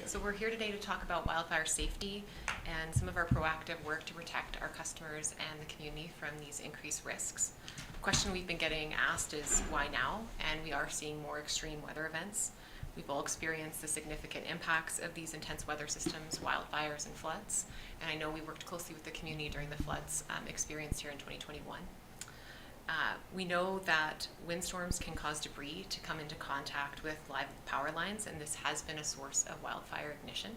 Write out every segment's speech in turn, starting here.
So we're here today to talk about wildfire safety and some of our proactive work to protect our customers and the community from these increased risks. The question we've been getting asked is why now? And we are seeing more extreme weather events. We've all experienced the significant impacts of these intense weather systems, wildfires and floods. And I know we worked closely with the community during the floods experienced here in 2021. We know that windstorms can cause debris to come into contact with live power lines, and this has been a source of wildfire ignition.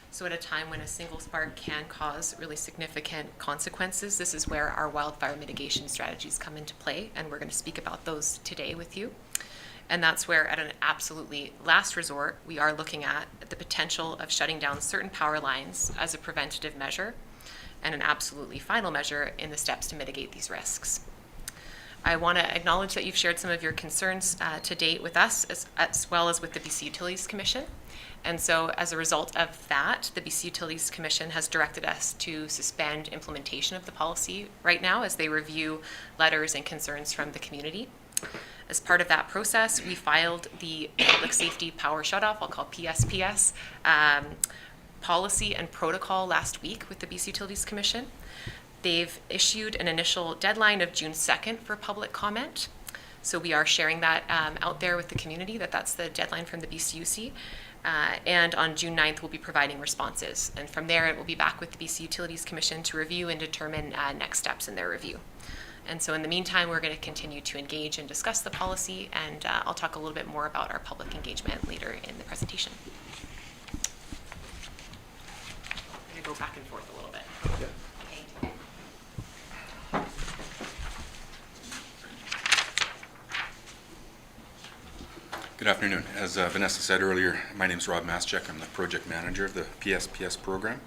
So at a time when a single spark can cause really significant consequences, this is where our wildfire mitigation strategies come into play, and we're going to speak about those today with you. And that's where, at an absolutely last resort, we are looking at the potential of shutting down certain power lines as a preventative measure, and an absolutely final measure in the steps to mitigate these risks. I want to acknowledge that you've shared some of your concerns to date with us, as well as with the BC Utilities Commission. And so as a result of that, the BC Utilities Commission has directed us to suspend implementation of the policy right now as they review letters and concerns from the community. As part of that process, we filed the Public Safety Power Shutoff, I'll call PSPS, policy and protocol last week with the BC Utilities Commission. They've issued an initial deadline of June 2nd for public comment. So we are sharing that out there with the community, that's the deadline from the BCUC. And on June 9th, we'll be providing responses. And from there, it will be back with the BC Utilities Commission to review and determine next steps in their review. And so in the meantime, we're going to continue to engage and discuss the policy, and I'll talk a little bit more about our public engagement later in the presentation. I'm going to go back and forth a little bit. Yeah. Good afternoon. As Vanessa said earlier, my name is Rob Maschek. I'm the project manager of the PSPS program.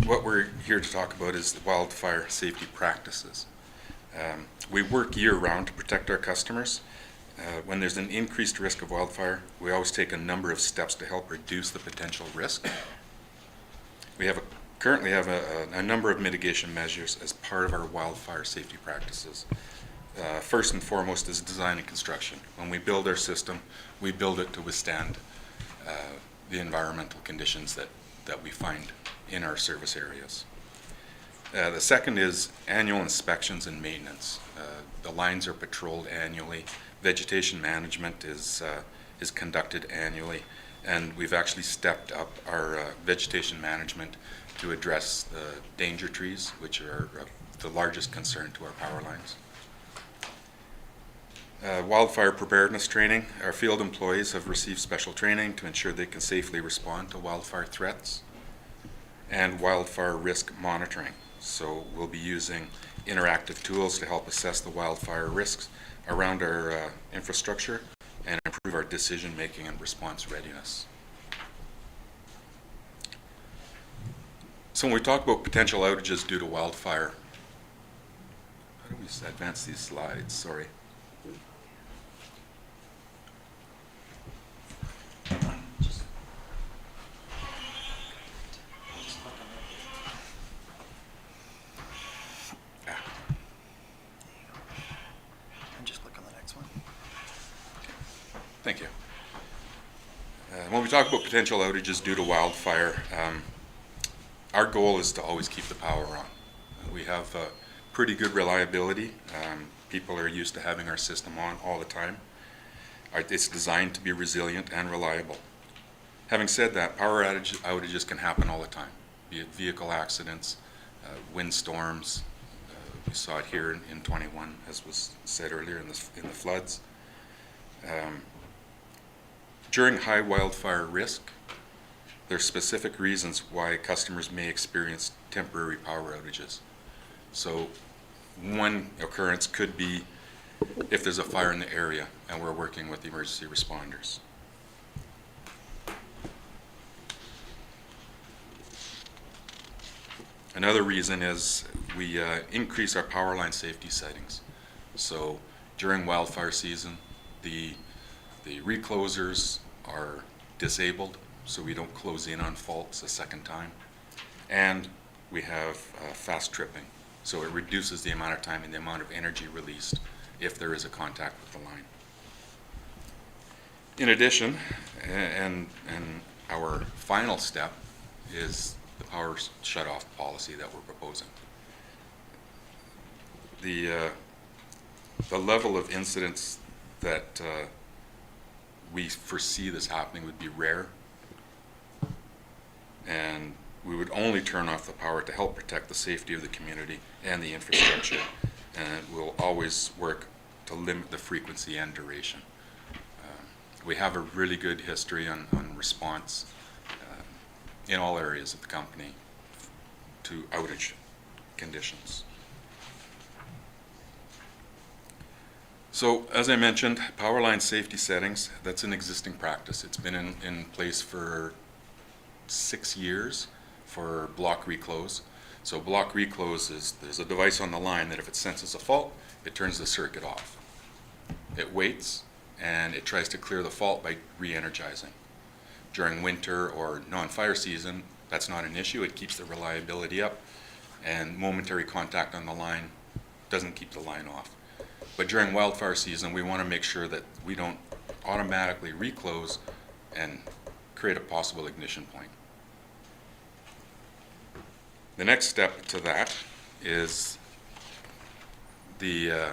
What we're here to talk about is the wildfire safety practices. We work year-round to protect our customers. When there's an increased risk of wildfire, we always take a number of steps to help reduce the potential risk. We currently have a number of mitigation measures as part of our wildfire safety practices. First and foremost is design and construction. When we build our system, we build it to withstand the environmental conditions that we find in our service areas. The second is annual inspections and maintenance. The lines are patrolled annually. Vegetation management is conducted annually, and we've actually stepped up our vegetation management to address the danger trees, which are the largest concern to our power lines. Wildfire preparedness training. Our field employees have received special training to ensure they can safely respond to wildfire threats, and wildfire risk monitoring. So we'll be using interactive tools to help assess the wildfire risks around our infrastructure and improve our decision making and response readiness. So when we talk about potential outages due to wildfire, how do we advance these slides? Sorry. Thank you. When we talk about potential outages due to wildfire, our goal is to always keep the power on. We have pretty good reliability. People are used to having our system on all the time. It's designed to be resilient and reliable. Having said that, power outages can happen all the time, be it vehicle accidents, windstorms. We saw it here in 21, as was said earlier in the floods. During high wildfire risk, there are specific reasons why customers may experience temporary power outages. So one occurrence could be if there's a fire in the area and we're working with the emergency responders. Another reason is we increase our power line safety settings. So during wildfire season, the reclosers are disabled, so we don't close in on faults a second time. And we have fast tripping, so it reduces the amount of time and the amount of energy released if there is a contact with the line. In addition, and our final step is the power shut-off policy that we're proposing. The level of incidents that we foresee this happening would be rare, and we would only turn off the power to help protect the safety of the community and the infrastructure, and we'll always work to limit the frequency and duration. We have a really good history on response in all areas of the company to outage conditions. So, as I mentioned, power line safety settings, that's an existing practice. It's been in place for 6 years for block reclose. So block reclose is, there's a device on the line that if it senses a fault, it turns the circuit off. It waits, and it tries to clear the fault by re-energizing. During winter or non-fire season, that's not an issue. It keeps the reliability up, and momentary contact on the line doesn't keep the line off. But during wildfire season, we want to make sure that we don't automatically reclose and create a possible ignition point. The next step to that is the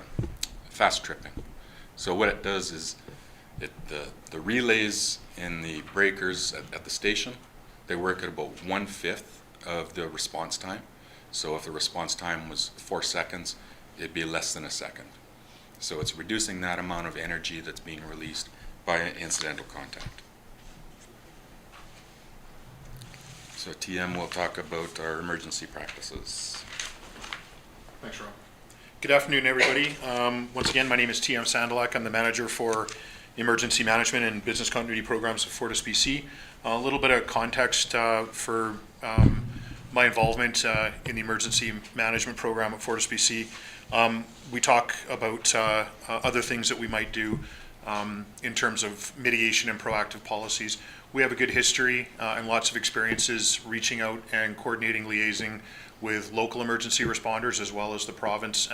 fast tripping. So what it does is the relays in the breakers at the station, they work at about 1/5 of the response time. So if the response time was 4 seconds, it'd be less than a second. So it's reducing that amount of energy that's being released by incidental contact. So TM will talk about our emergency practices. Thanks, Rob. Good afternoon, everybody. Once again, my name is TM Sandalak. I'm the manager for emergency management and business continuity programs at FortisBC. A little bit of context for my involvement in the emergency management program at FortisBC. We talk about other things that we might do in terms of mitigation and proactive policies. We have a good history and lots of experiences reaching out and coordinating, liaising with local emergency responders as well as the province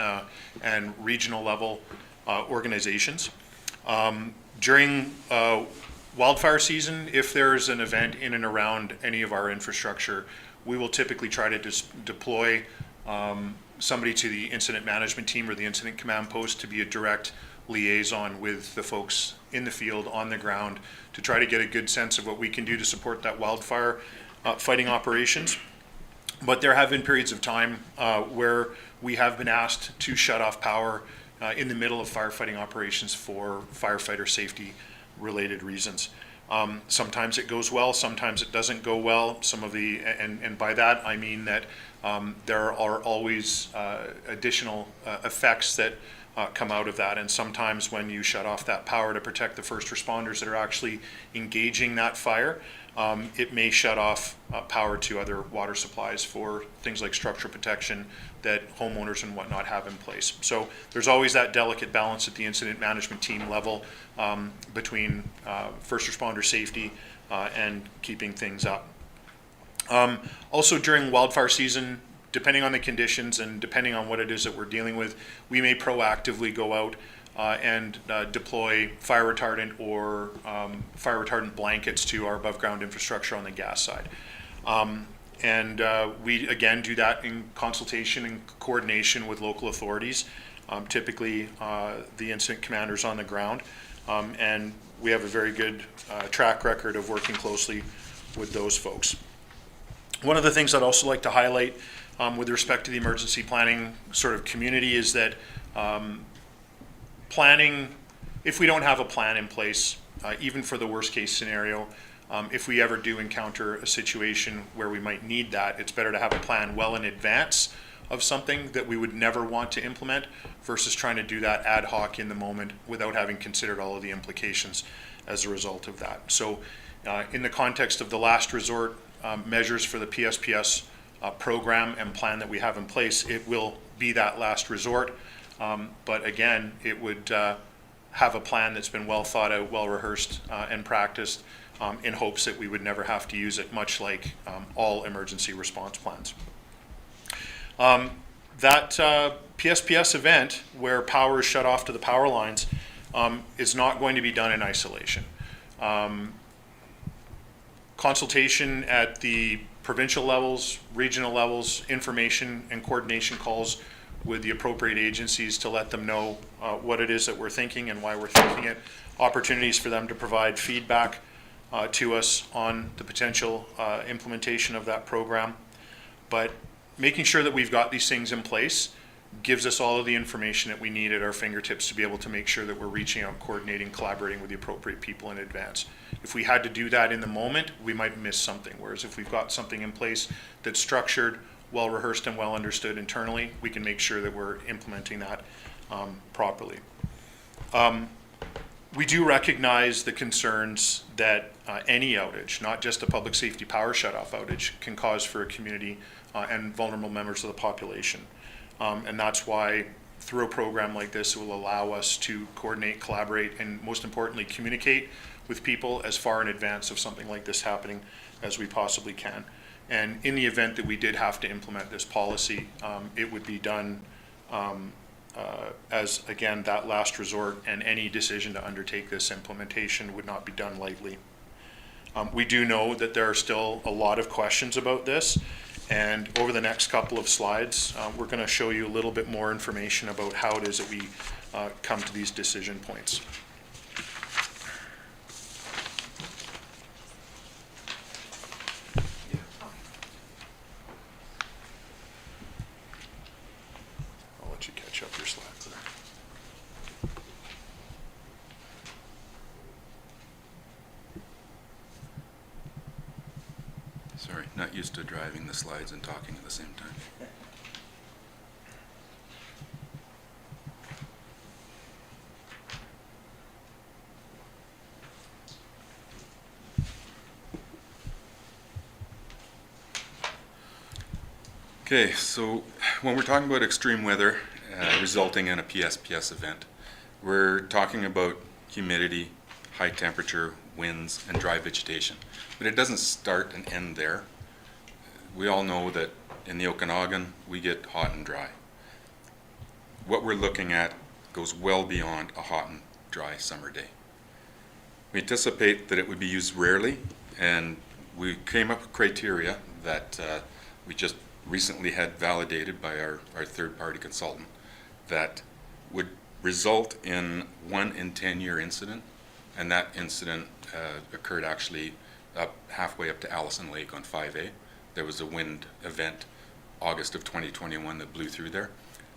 and regional level organizations. During wildfire season, if there's an event in and around any of our infrastructure, we will typically try to deploy somebody to the incident management team or the incident command post to be a direct liaison with the folks in the field on the ground to try to get a good sense of what we can do to support that wildfire fighting operations. But there have been periods of time where we have been asked to shut off power in the middle of firefighting operations for firefighter safety related reasons. Sometimes it goes well, sometimes it doesn't go well. And by that I mean that there are always additional effects that come out of that. And sometimes when you shut off that power to protect the first responders that are actually engaging that fire, it may shut off power to other water supplies for things like structural protection that homeowners and whatnot have in place. So there's always that delicate balance at the incident management team level between first responder safety and keeping things up. Also during wildfire season, depending on the conditions and depending on what it is that we're dealing with, we may proactively go out and deploy fire retardant or fire retardant blankets to our above ground infrastructure on the gas side. We again do that in consultation and coordination with local authorities, typically the incident commanders on the ground, and we have a very good track record of working closely with those folks. One of the things I'd also like to highlight with respect to the emergency planning sort of community is that planning, if we don't have a plan in place, even for the worst case scenario, if we ever do encounter a situation where we might need that, it's better to have a plan well in advance of something that we would never want to implement versus trying to do that ad hoc in the moment without having considered all of the implications as a result of that. So in the context of the last resort measures for the PSPS program and plan that we have in place, it will be that last resort. But again, it would have a plan that's been well thought out, well rehearsed and practiced in hopes that we would never have to use it, much like all emergency response plans. That PSPS event where power is shut off to the power lines is not going to be done in isolation. consultation at the provincial levels, regional levels, information and coordination calls with the appropriate agencies to let them know what it is that we're thinking and why we're thinking it, opportunities for them to provide feedback to us on the potential implementation of that program. But making sure that we've got these things in place gives us all of the information that we need at our fingertips to be able to make sure that we're reaching out, coordinating, collaborating with the appropriate people in advance. If we had to do that in the moment, we might miss something. Whereas if we've got something in place that's structured, well rehearsed, and well understood internally, we can make sure that we're implementing that properly. We do recognize the concerns that any outage, not just a public safety power shutoff outage, can cause for a community and vulnerable members of the population. And that's why through a program like this, it will allow us to coordinate, collaborate, and most importantly, communicate with people as far in advance of something like this happening as we possibly can. And in the event that we did have to implement this policy, it would be done as, again, that last resort, and any decision to undertake this implementation would not be done lightly. We do know that there are still a lot of questions about this, and over the next couple of slides, we're going to show you a little bit more information about how it is that we come to these decision points. I'll let you catch up your slides there. Sorry, not used to driving the slides and talking at the same time. Okay, so when we're talking about extreme weather resulting in a PSPS event, we're talking about humidity, high temperature, winds, and dry vegetation. But it doesn't start and end there. We all know that in the Okanagan, we get hot and dry. What we're looking at goes well beyond a hot and dry summer day. We anticipate that it would be used rarely, and we came up with criteria that we just recently had validated by our third-party consultant that would result in 1 in 10-year incident, and that incident occurred actually halfway up to Allison Lake on 5A. There was a wind event August of 2021 that blew through there.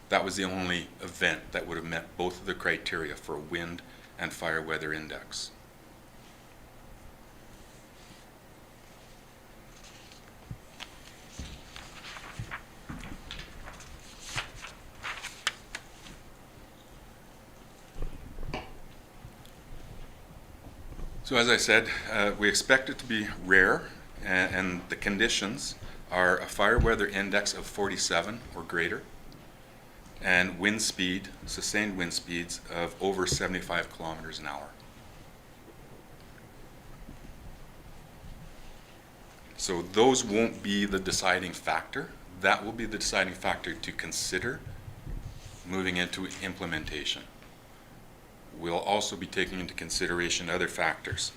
That was the only event that would have met both of the criteria for wind and fire weather index. So as I said, we expect it to be rare, and the conditions are a fire weather index of 47 or greater, and wind speed, sustained wind speeds of over 75 kilometers an hour. So those won't be the deciding factor. That will be the deciding factor to consider moving into implementation. We'll also be taking into consideration other factors.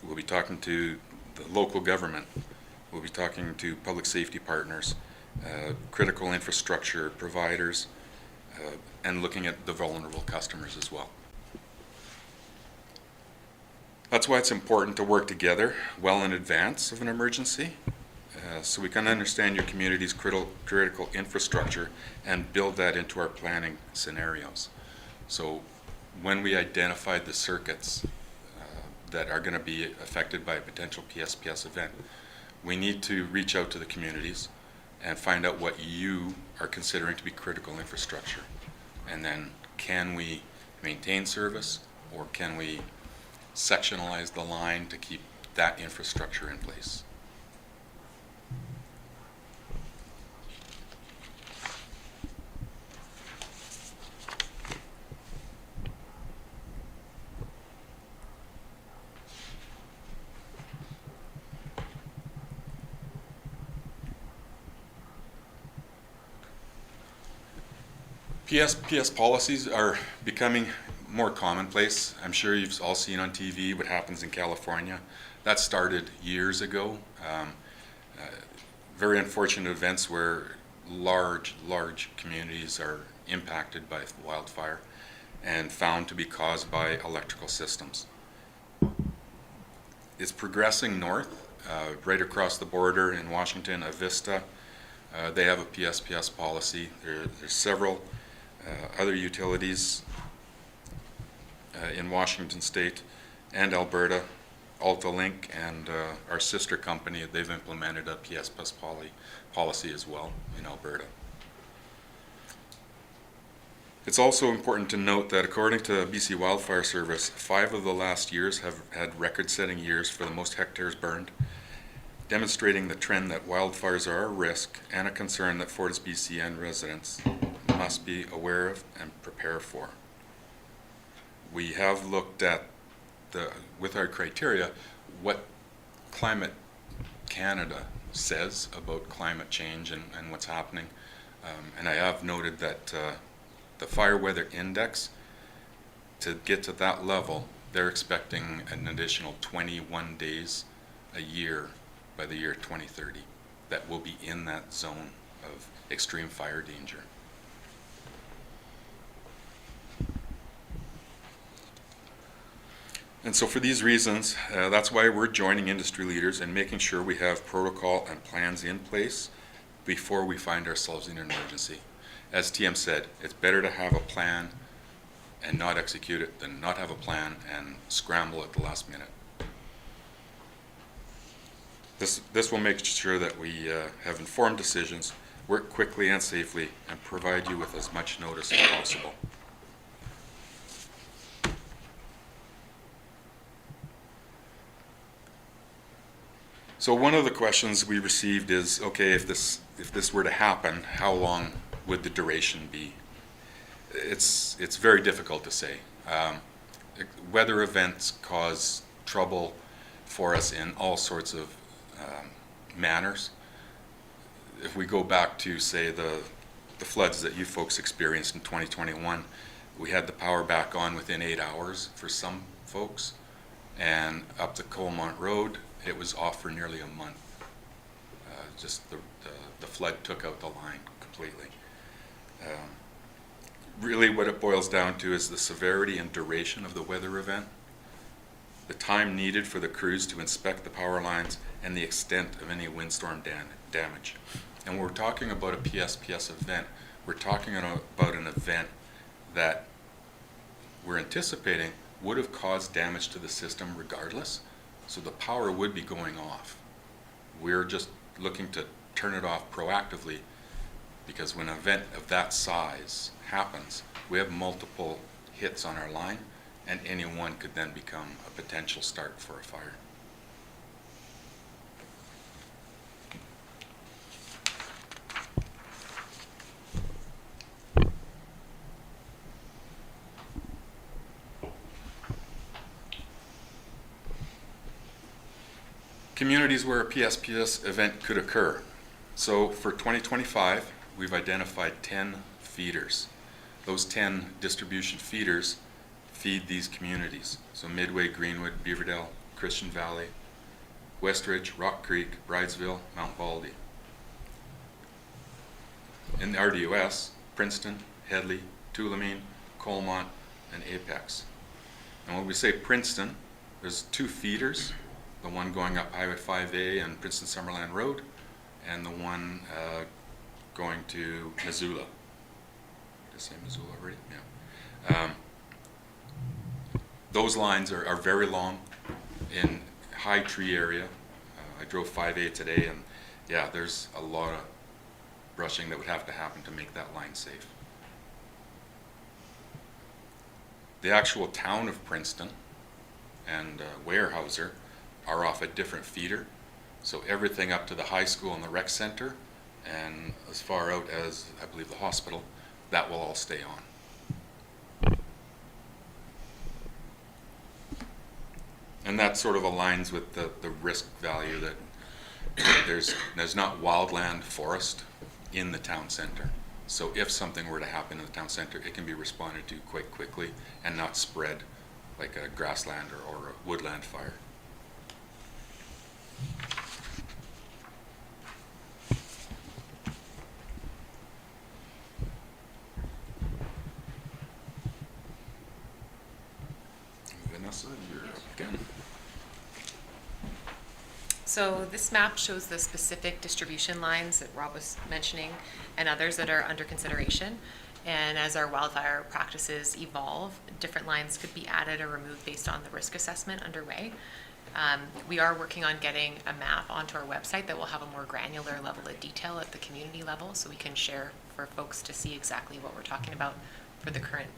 We'll be talking to the local government. We'll be talking to public safety partners, critical infrastructure providers, and looking at the vulnerable customers as well. That's why it's important to work together well in advance of an emergency, so we can understand your community's critical infrastructure and build that into our planning scenarios. So when we identify the circuits that are going to be affected by a potential PSPS event, we need to reach out to the communities and find out what you are considering to be critical infrastructure. And then can we maintain service, or can we sectionalize the line to keep that infrastructure in place? PSPS policies are becoming more commonplace. I'm sure you've all seen on TV what happens in California. That started years ago. Very unfortunate events where large communities are impacted by wildfire and found to be caused by electrical systems. It's progressing north, right across the border in Washington, Avista. They have a PSPS policy. There's several other utilities in Washington State and Alberta, AltaLink, and our sister company, they've implemented a PSPS policy as well in Alberta. It's also important to note that according to BC Wildfire Service, 5 of the last years have had record-setting years for the most hectares burned, demonstrating the trend that wildfires are a risk and a concern that FortisBC residents must be aware of and prepare for. We have looked at with our criteria, what Climate Canada says about climate change and what's happening. And I have noted that the fire weather index, to get to that level, they're expecting an additional 21 days a year by the year 2030 that will be in that zone of extreme fire danger. And so for these reasons, that's why we're joining industry leaders and making sure we have protocol and plans in place before we find ourselves in an emergency. As TM said, it's better to have a plan and not execute it than not have a plan and scramble at the last minute. This will make sure that we have informed decisions, work quickly and safely, and provide you with as much notice as possible. So one of the questions we received is, okay, if this were to happen, how long would the duration be? It's very difficult to say. Weather events cause trouble for us in all sorts of manners. If we go back to, say, the floods that you folks experienced in 2021, we had the power back on within 8 hours for some folks, and up the Coalmont Road, it was off for nearly a month. Just the flood took out the line completely. Really what it boils down to is the severity and duration of the weather event, the time needed for the crews to inspect the power lines, and the extent of any windstorm damage. And when we're talking about a PSPS event, we're talking about an event that we're anticipating would have caused damage to the system regardless. So the power would be going off. We're just looking to turn it off proactively, because when an event of that size happens, we have multiple hits on our line, and any one could then become a potential start for a fire. Communities where a PSPS event could occur. So for 2025, we've identified 10 feeders. Those 10 distribution feeders feed these communities. So Midway, Greenwood, Beaverdale, Christian Valley, Westridge, Rock Creek, Bridesville, Mount Baldy. In the RDUS, Princeton, Hedley, Tulameen, Coalmont, and Apex. And when we say Princeton, there's 2 feeders. The one going up Highway 5A and Princeton Summerland Road, and the one going to Missoula. Did I say Missoula already? Yeah. Those lines are very long in high tree area. I drove 5A today, and yeah, there's a lot of brushing that would have to happen to make that line safe. The actual town of Princeton and Weyerhaeuser are off a different feeder. So everything up to the high school and the rec center, and as far out as, I believe, the hospital, that will all stay on. And that sort of aligns with the risk value that there's not wildland forest in the town center. So if something were to happen in the town center, it can be responded to quite quickly and not spread like a grassland or a woodland fire. Vanessa, you're up again. So this map shows the specific distribution lines that Rob was mentioning and others that are under consideration. And as our wildfire practices evolve, different lines could be added or removed based on the risk assessment underway. We are working on getting a map onto our website that will have a more granular level of detail at the community level, so we can share for folks to see exactly what we're talking about for the current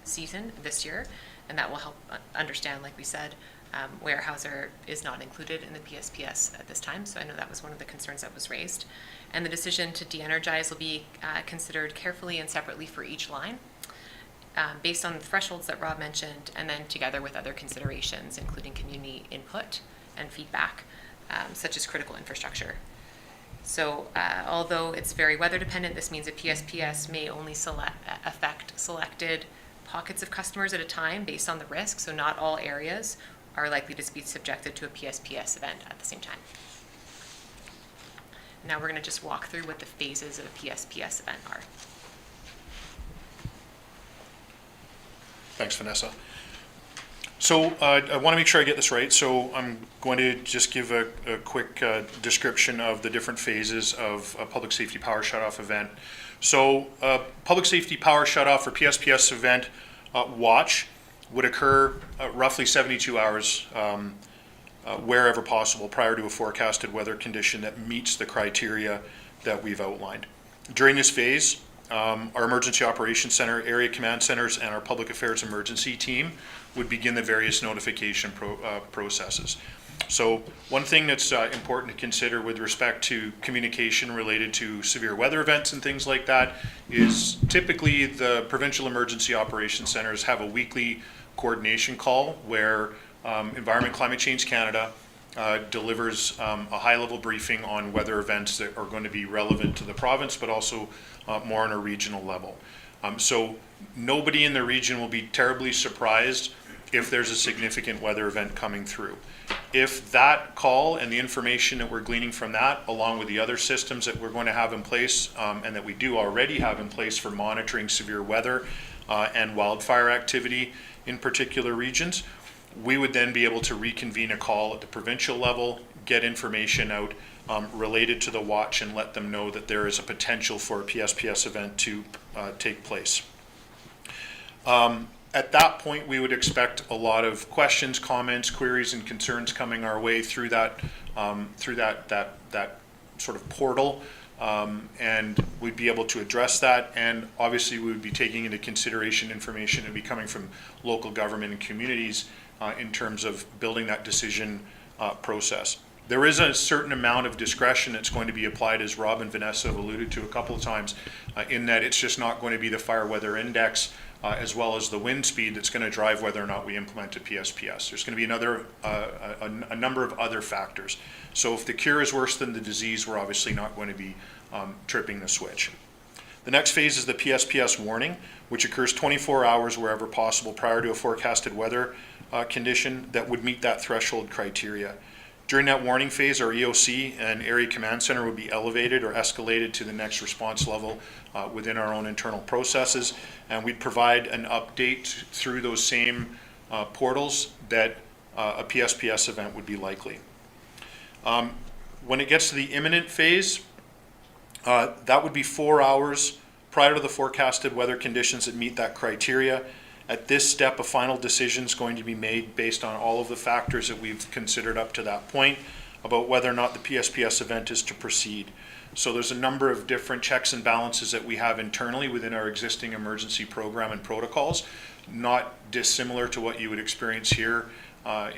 season this year. And that will help understand, like we said, Weyerhaeuser is not included in the PSPS at this time, so I know that was one of the concerns that was raised. And the decision to de-energize will be considered carefully and separately for each line, based on the thresholds that Rob mentioned, and then together with other considerations, including community input and feedback, such as critical infrastructure. So although it's very weather dependent, this means a PSPS may only affect selected pockets of customers at a time based on the risk, so not all areas are likely to be subjected to a PSPS event at the same time. Now we're going to just walk through what the phases of a PSPS event are. Thanks, Vanessa. So I want to make sure I get this right. So I'm going to just give a quick description of the different phases of a public safety power shutoff event. So public safety power shutoff or PSPS event watch would occur roughly 72 hours wherever possible prior to a forecasted weather condition that meets the criteria that we've outlined. During this phase, our Emergency Operations Center, Area Command Centers, and our Public Affairs Emergency Team would begin the various notification processes. So one thing that's important to consider with respect to communication related to severe weather events and things like that is typically the Provincial Emergency Operations Centers have a weekly coordination call where Environment Climate Change Canada delivers a high-level briefing on weather events that are going to be relevant to the province, but also more on a regional level. So nobody in the region will be terribly surprised if there's a significant weather event coming through. If that call and the information that we're gleaning from that, along with the other systems that we're going to have in place and that we do already have in place for monitoring severe weather and wildfire activity in particular regions, we would then be able to reconvene a call at the provincial level, get information out related to the watch, and let them know that there is a potential for a PSPS event to take place. At that point, we would expect a lot of questions, comments, queries, and concerns coming our way through that sort of portal, and we'd be able to address that. And obviously, we would be taking into consideration information that would be coming from local government and communities in terms of building that decision process. There is a certain amount of discretion that's going to be applied, as Rob and Vanessa have alluded to a couple of times, in that it's just not going to be the fire weather index as well as the wind speed that's going to drive whether or not we implement a PSPS. There's going to be a number of other factors. So if the cure is worse than the disease, we're obviously not going to be tripping the switch. The next phase is the PSPS warning, which occurs 24 hours wherever possible prior to a forecasted weather condition that would meet that threshold criteria. During that warning phase, our EOC and Area Command Center would be elevated or escalated to the next response level within our own internal processes, and we'd provide an update through those same portals that a PSPS event would be likely. When it gets to the imminent phase, that would be 4 hours prior to the forecasted weather conditions that meet that criteria. At this step, a final decision is going to be made based on all of the factors that we've considered up to that point about whether or not the PSPS event is to proceed. So there's a number of different checks and balances that we have internally within our existing emergency program and protocols, not dissimilar to what you would experience here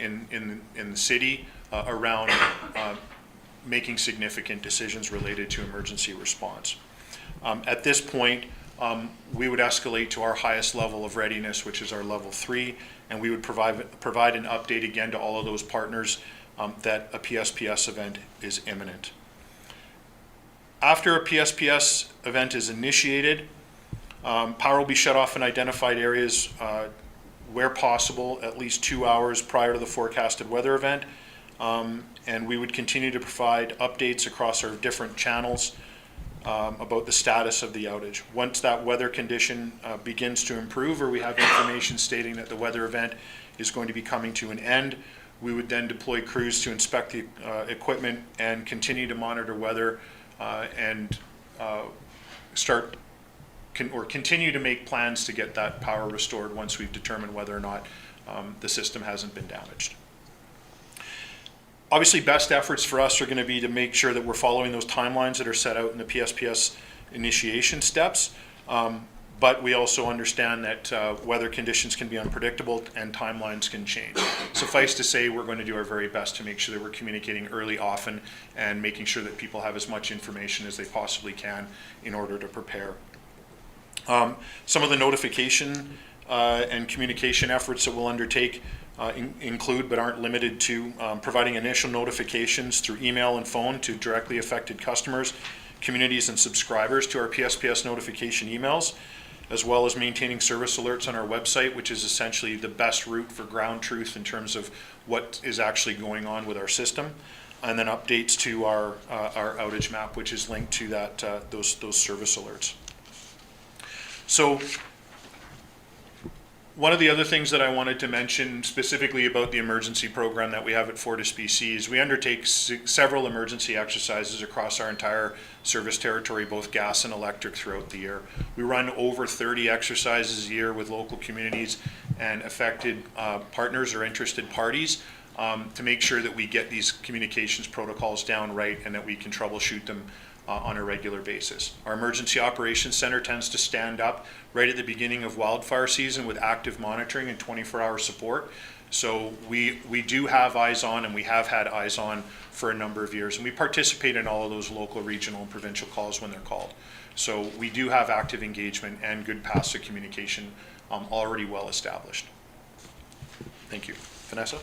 in the city around making significant decisions related to emergency response. At this point, we would escalate to our highest level of readiness, which is our level 3, and we would provide an update again to all of those partners that a PSPS event is imminent. After a PSPS event is initiated, power will be shut off in identified areas where possible at least 2 hours prior to the forecasted weather event. And we would continue to provide updates across our different channels about the status of the outage. Once that weather condition begins to improve, or we have information stating that the weather event is going to be coming to an end, we would then deploy crews to inspect the equipment and continue to monitor weather and continue to make plans to get that power restored once we've determined whether or not the system hasn't been damaged. Obviously, best efforts for us are going to be to make sure that we're following those timelines that are set out in the PSPS initiation steps. But we also understand that weather conditions can be unpredictable and timelines can change. Suffice to say, we're going to do our very best to make sure that we're communicating early, often, and making sure that people have as much information as they possibly can in order to prepare. Some of the notification and communication efforts that we'll undertake include, but aren't limited to, providing initial notifications through email and phone to directly affected customers, communities, and subscribers to our PSPS notification emails, as well as maintaining service alerts on our website, which is essentially the best route for ground truth in terms of what is actually going on with our system, and then updates to our outage map, which is linked to that those service alerts. So one of the other things that I wanted to mention specifically about the emergency program that we have at FortisBC is we undertake several emergency exercises across our entire service territory, both gas and electric, throughout the year. We run over 30 exercises a year with local communities and affected partners or interested parties to make sure that we get these communications protocols down right and that we can troubleshoot them on a regular basis. Our Emergency Operations Center tends to stand up right at the beginning of wildfire season with active monitoring and 24-hour support. So we do have eyes on, and we have had eyes on for a number of years, and we participate in all of those local, regional, and provincial calls when they're called. So we do have active engagement and good paths of communication already well established. Thank you. Vanessa?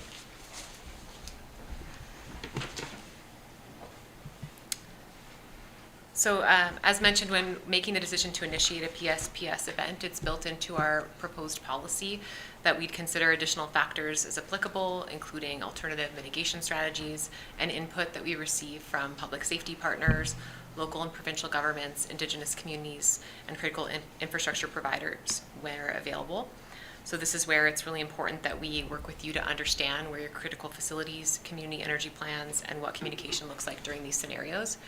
So as mentioned, when making the decision to initiate a PSPS event, it's built into our proposed policy that we'd consider additional factors as applicable, including alternative mitigation strategies and input that we receive from public safety partners, local and provincial governments, Indigenous communities, and critical infrastructure providers where available. So this is where it's really important that we work with you to understand where your critical facilities, community energy plans, and what communication looks like during these scenarios.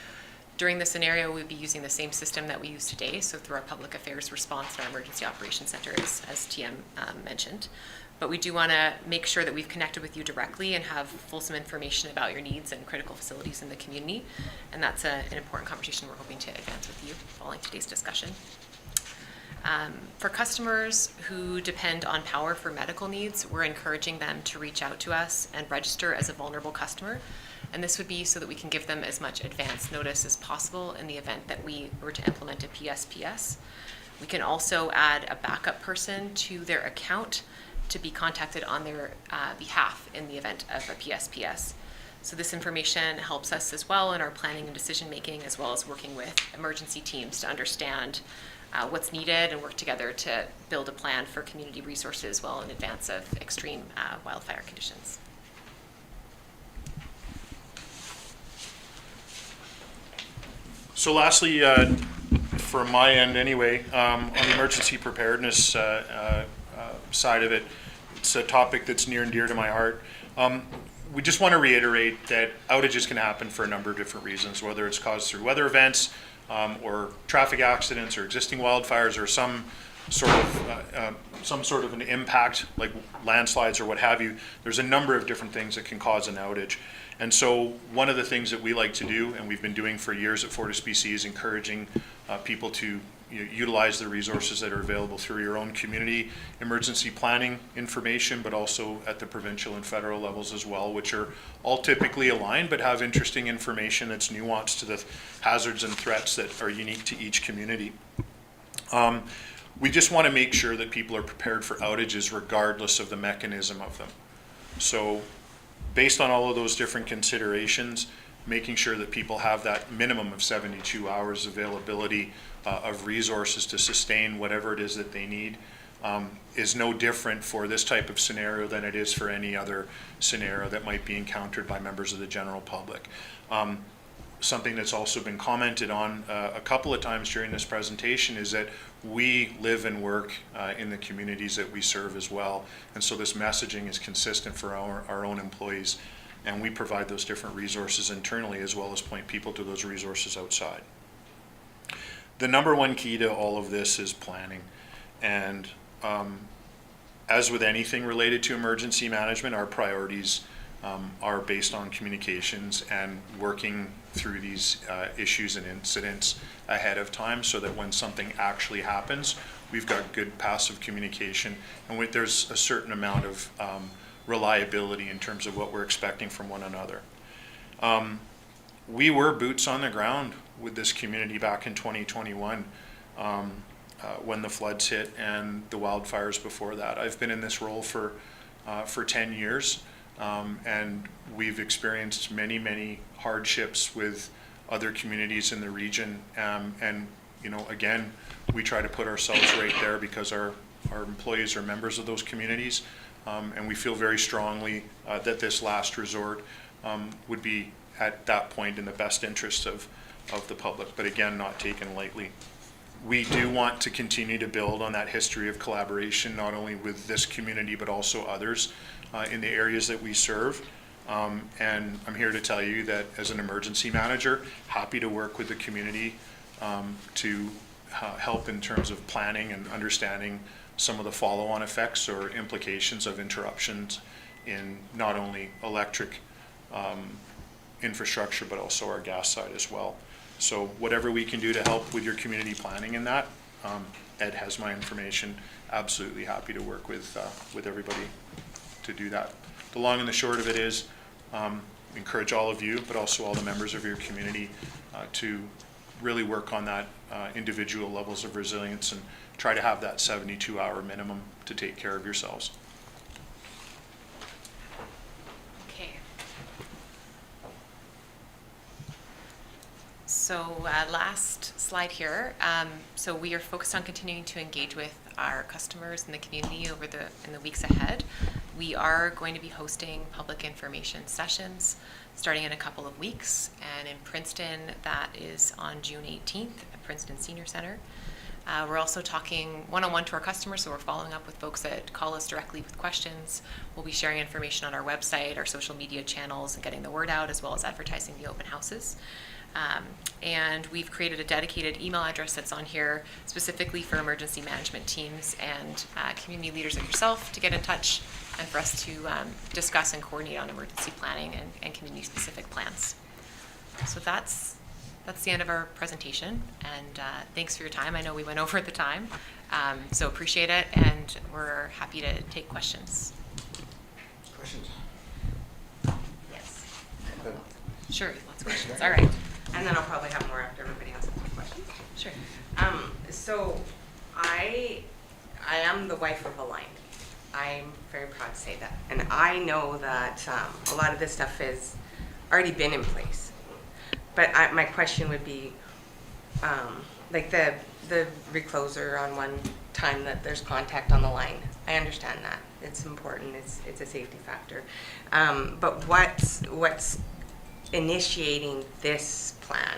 During the scenario, we'd be using the same system that we use today, so through our public affairs response and our emergency operations center, as TM mentioned. But we do want to make sure that we've connected with you directly and have fulsome information about your needs and critical facilities in the community. And that's an important conversation we're hoping to advance with you following today's discussion. For customers who depend on power for medical needs, we're encouraging them to reach out to us and register as a vulnerable customer. And this would be so that we can give them as much advance notice as possible in the event that we were to implement a PSPS. We can also add a backup person to their account to be contacted on their behalf in the event of a PSPS. So this information helps us as well in our planning and decision making, as well as working with emergency teams to understand what's needed and work together to build a plan for community resources well in advance of extreme wildfire conditions. So lastly, from my end anyway, on the emergency preparedness side of it, it's a topic that's near and dear to my heart. We just want to reiterate that outages can happen for a number of different reasons, whether it's caused through weather events or traffic accidents or existing wildfires or some sort of an impact like landslides or what have you. There's a number of different things that can cause an outage. And so one of the things that we like to do, and we've been doing for years at FortisBC, is encouraging people to utilize the resources that are available through your own community emergency planning information, but also at the provincial and federal levels as well, which are all typically aligned, but have interesting information that's nuanced to the hazards and threats that are unique to each community. We just want to make sure that people are prepared for outages regardless of the mechanism of them. So based on all of those different considerations, making sure that people have that minimum of 72 hours availability of resources to sustain whatever it is that they need is no different for this type of scenario than it is for any other scenario that might be encountered by members of the general public. Something that's also been commented on a couple of times during this presentation is that we live and work in the communities that we serve as well. And so this messaging is consistent for our own employees, and we provide those different resources internally as well as point people to those resources outside. The number one key to all of this is planning. And as with anything related to emergency management, our priorities are based on communications and working through these issues and incidents ahead of time so that when something actually happens, we've got good passive communication, and there's a certain amount of reliability in terms of what we're expecting from one another. We were boots on the ground with this community back in 2021 when the floods hit and the wildfires before that. I've been in this role for 10 years. And we've experienced many hardships with other communities in the region. And, you know, again, we try to put ourselves right there because our employees are members of those communities. And we feel very strongly that this last resort would be at that point in the best interest of the public, but again, not taken lightly. We do want to continue to build on that history of collaboration, not only with this community, but also others in the areas that we serve. And I'm here to tell you that as an emergency manager, happy to work with the community to help in terms of planning and understanding some of the follow-on effects or implications of interruptions in not only electric infrastructure, but also our gas side as well. So whatever we can do to help with your community planning in that, Ed has my information. Absolutely happy to work with everybody to do that. The long and the short of it is, encourage all of you, but also all the members of your community to really work on that individual levels of resilience and try to have that 72-hour minimum to take care of yourselves. Okay. So last slide here. So we are focused on continuing to engage with our customers and the community in the weeks ahead. We are going to be hosting public information sessions starting in a couple of weeks, and in Princeton that is on June 18th at Princeton Senior Center. We're also talking one-on-one to our customers, so we're following up with folks that call us directly with questions. We'll be sharing information on our website, our social media channels, and getting the word out, as well as advertising the open houses. And we've created a dedicated email address that's on here specifically for emergency management teams and community leaders like yourself to get in touch and for us to discuss and coordinate on emergency planning and community-specific plans. So that's the end of our presentation, and thanks for your time. I know we went over the time, so appreciate it, and we're happy to take questions. Questions? Yes. Sure, lots of questions. All right. And then I'll probably have more after everybody else has questions. Sure. So I am the wife of Aligned. I'm very proud to say that. And I know that a lot of this stuff has already been in place. But my question would be, like the recloser on one time that there's contact on the line. I understand that. It's important. It's a safety factor. But what's initiating this plan?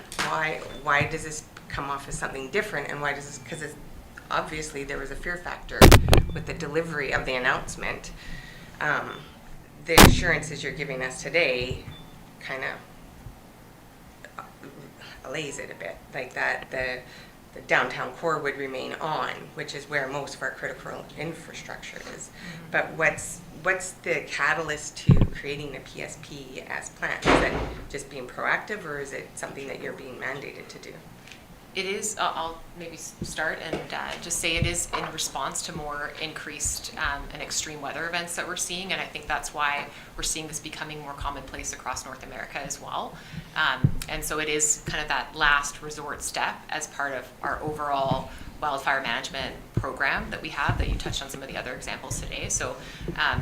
Why does this come off as something different, and why does this? Because obviously there was a fear factor with the delivery of the announcement. The assurances you're giving us today kind of allays it a bit, like that the downtown core would remain on, which is where most of our critical infrastructure is. Mm-hmm. But what's the catalyst to creating a PSP as planned? Is it just being proactive, or is it something that you're being mandated to do? It is, I'll maybe start and just say it is in response to more increased and extreme weather events that we're seeing, and I think that's why we're seeing this becoming more commonplace across North America as well. And so it is kind of that last resort step as part of our overall wildfire management program that we have, that you touched on some of the other examples today. So I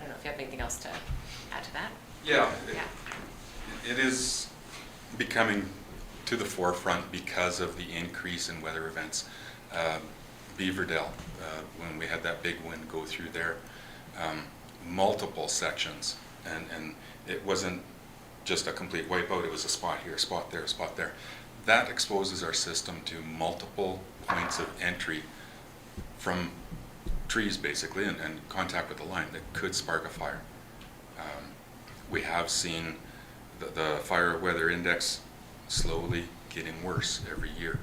don't know if you have anything else to add to that. Yeah. It is becoming to the forefront because of the increase in weather events. Beaverdale, when we had that big wind go through there, multiple sections, and it wasn't just a complete wipeout, it was a spot here, a spot there, a spot there. That exposes our system to multiple points of entry from trees basically, and contact with the line that could spark a fire. We have seen the fire weather index slowly getting worse every year.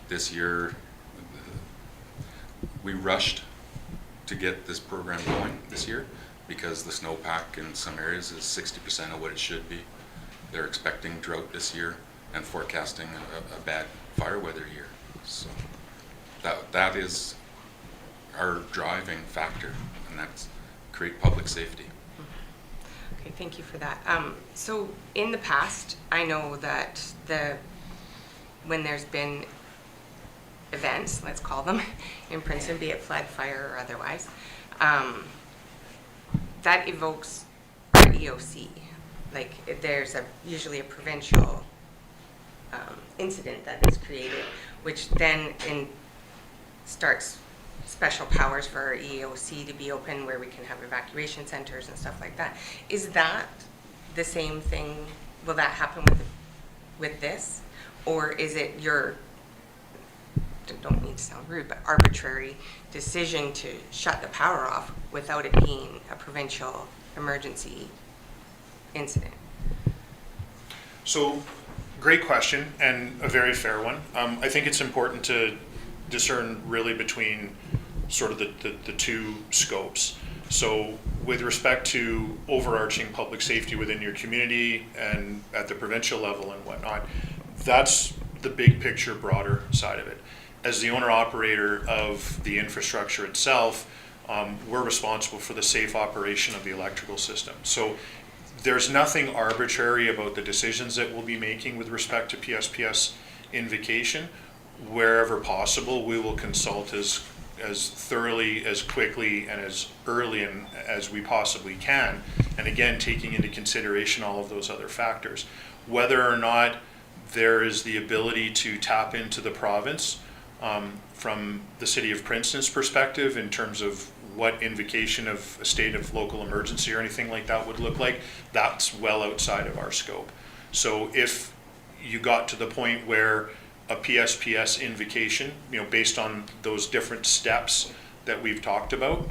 This year, we rushed to get this program going this year because the snowpack in some areas is 60% of what it should be. They're expecting drought this year and forecasting a bad fire weather year. So that is our driving factor, and that's create public safety. Okay, thank you for that. So in the past, I know that when there's been events, let's call them, in Princeton, be it flood, fire, or otherwise, that evokes our EOC. Like there's usually a provincial incident that is created, which then starts special powers for our EOC to be open, where we can have evacuation centers and stuff like that. Is that the same thing? Will that happen with this? Or is it your, don't mean to sound rude, but arbitrary decision to shut the power off without it being a provincial emergency incident? So, great question, and a very fair one. I think it's important to discern really between sort of the two scopes. So with respect to overarching public safety within your community and at the provincial level and whatnot, that's the big picture, broader side of it. As the owner operator of the infrastructure itself, we're responsible for the safe operation of the electrical system. So there's nothing arbitrary about the decisions that we'll be making with respect to PSPS invocation. Wherever possible, we will consult as thoroughly, as quickly, and as early as we possibly can. And again, taking into consideration all of those other factors. Whether or not there is the ability to tap into the province from the City of Princeton's perspective in terms of what invocation of a state of local emergency or anything like that would look like, that's well outside of our scope. So if you got to the point where a PSPS invocation, based on those different steps that we've talked about,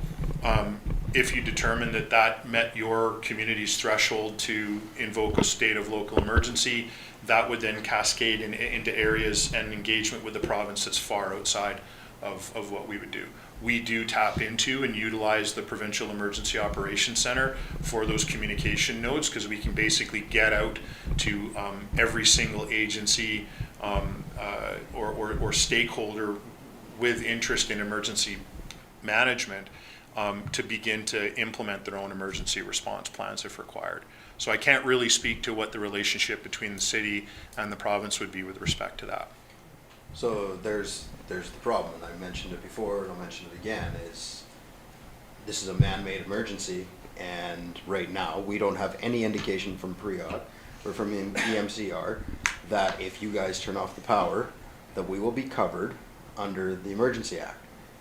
if you determine that met your community's threshold to invoke a state of local emergency, that would then cascade into areas and engagement with the province that's far outside of what we would do. We do tap into and utilize the Provincial Emergency Operations Center for those communication nodes, because we can basically get out to every single agency or stakeholder with interest in emergency management to begin to implement their own emergency response plans if required. So I can't really speak to what the relationship between the city and the province would be with respect to that. So there's the problem, and I mentioned it before, and I'll mention it again, is this is a man-made emergency, and right now, we don't have any indication from PREOT or from EMCR that if you guys turn off the power, that we will be covered under the Emergency Act.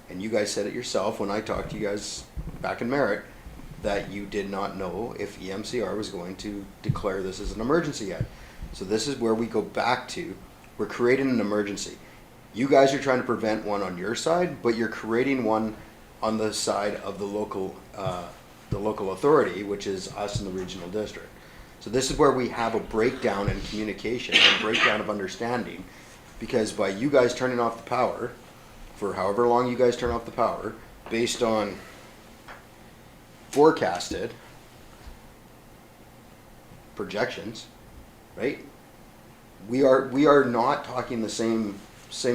And you guys said it yourself when I talked to you guys back in Merritt, that you did not know if EMCR was going to declare this as an emergency yet. So this is where we go back to, we're creating an emergency. You guys are trying to prevent one on your side, but you're creating one on the side of the local authority, which is us in the regional district. So this is where we have a breakdown in communication, a breakdown of understanding, because by you guys turning off the power, for however long you guys turn off the power, based on forecasted projections, right? We are not talking the same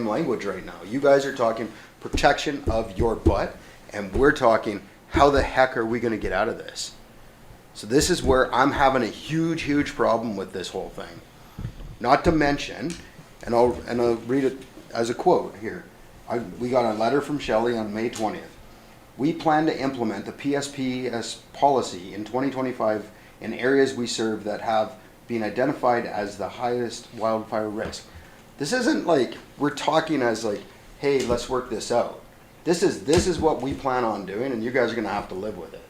language right now. You guys are talking protection of your butt, and we're talking how the heck are we going to get out of this? So this is where I'm having a huge problem with this whole thing. Not to mention, and I'll read it as a quote here. We got a letter from Shelley on May 20th. We plan to implement the PSPS policy in 2025 in areas we serve that have been identified as the highest wildfire risk. This isn't like we're talking as like, hey, let's work this out. This is what we plan on doing, and you guys are gonna have to live with it.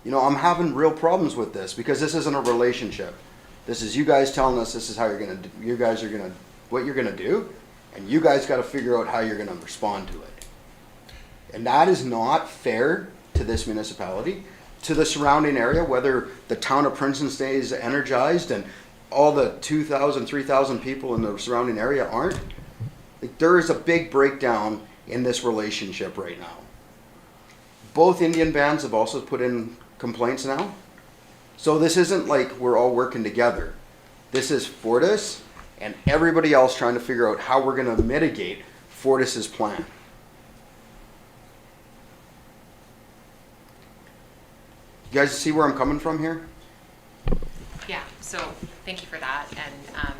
You know, I'm having real problems with this because this isn't a relationship. This is you guys telling us this is how you guys are gonna, what you're gonna do, and you guys gotta figure out how you're gonna respond to it. And that is not fair to this municipality, to the surrounding area, whether the town of Princeton stays energized and all the 2,000, 3,000 people in the surrounding area aren't. Like, there is a big breakdown in this relationship right now. Both Indian bands have also put in complaints now. So this isn't like we're all working together. This is Fortis and everybody else trying to figure out how we're going to mitigate Fortis's plan. You guys see where I'm coming from here? Yeah, so thank you for that, and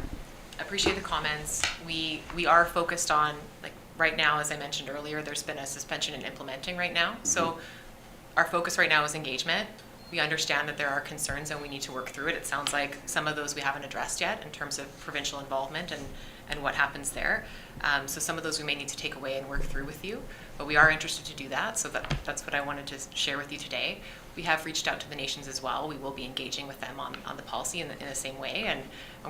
appreciate the comments. We are focused on, like, right now, as I mentioned earlier, there's been a suspension in implementing right now. So our focus right now is engagement. We understand that there are concerns and we need to work through it. It sounds like some of those we haven't addressed yet in terms of provincial involvement and what happens there. So some of those we may need to take away and work through with you, but we are interested to do that. So that's what I wanted to share with you today. We have reached out to the nations as well. We will be engaging with them on the policy in the same way, and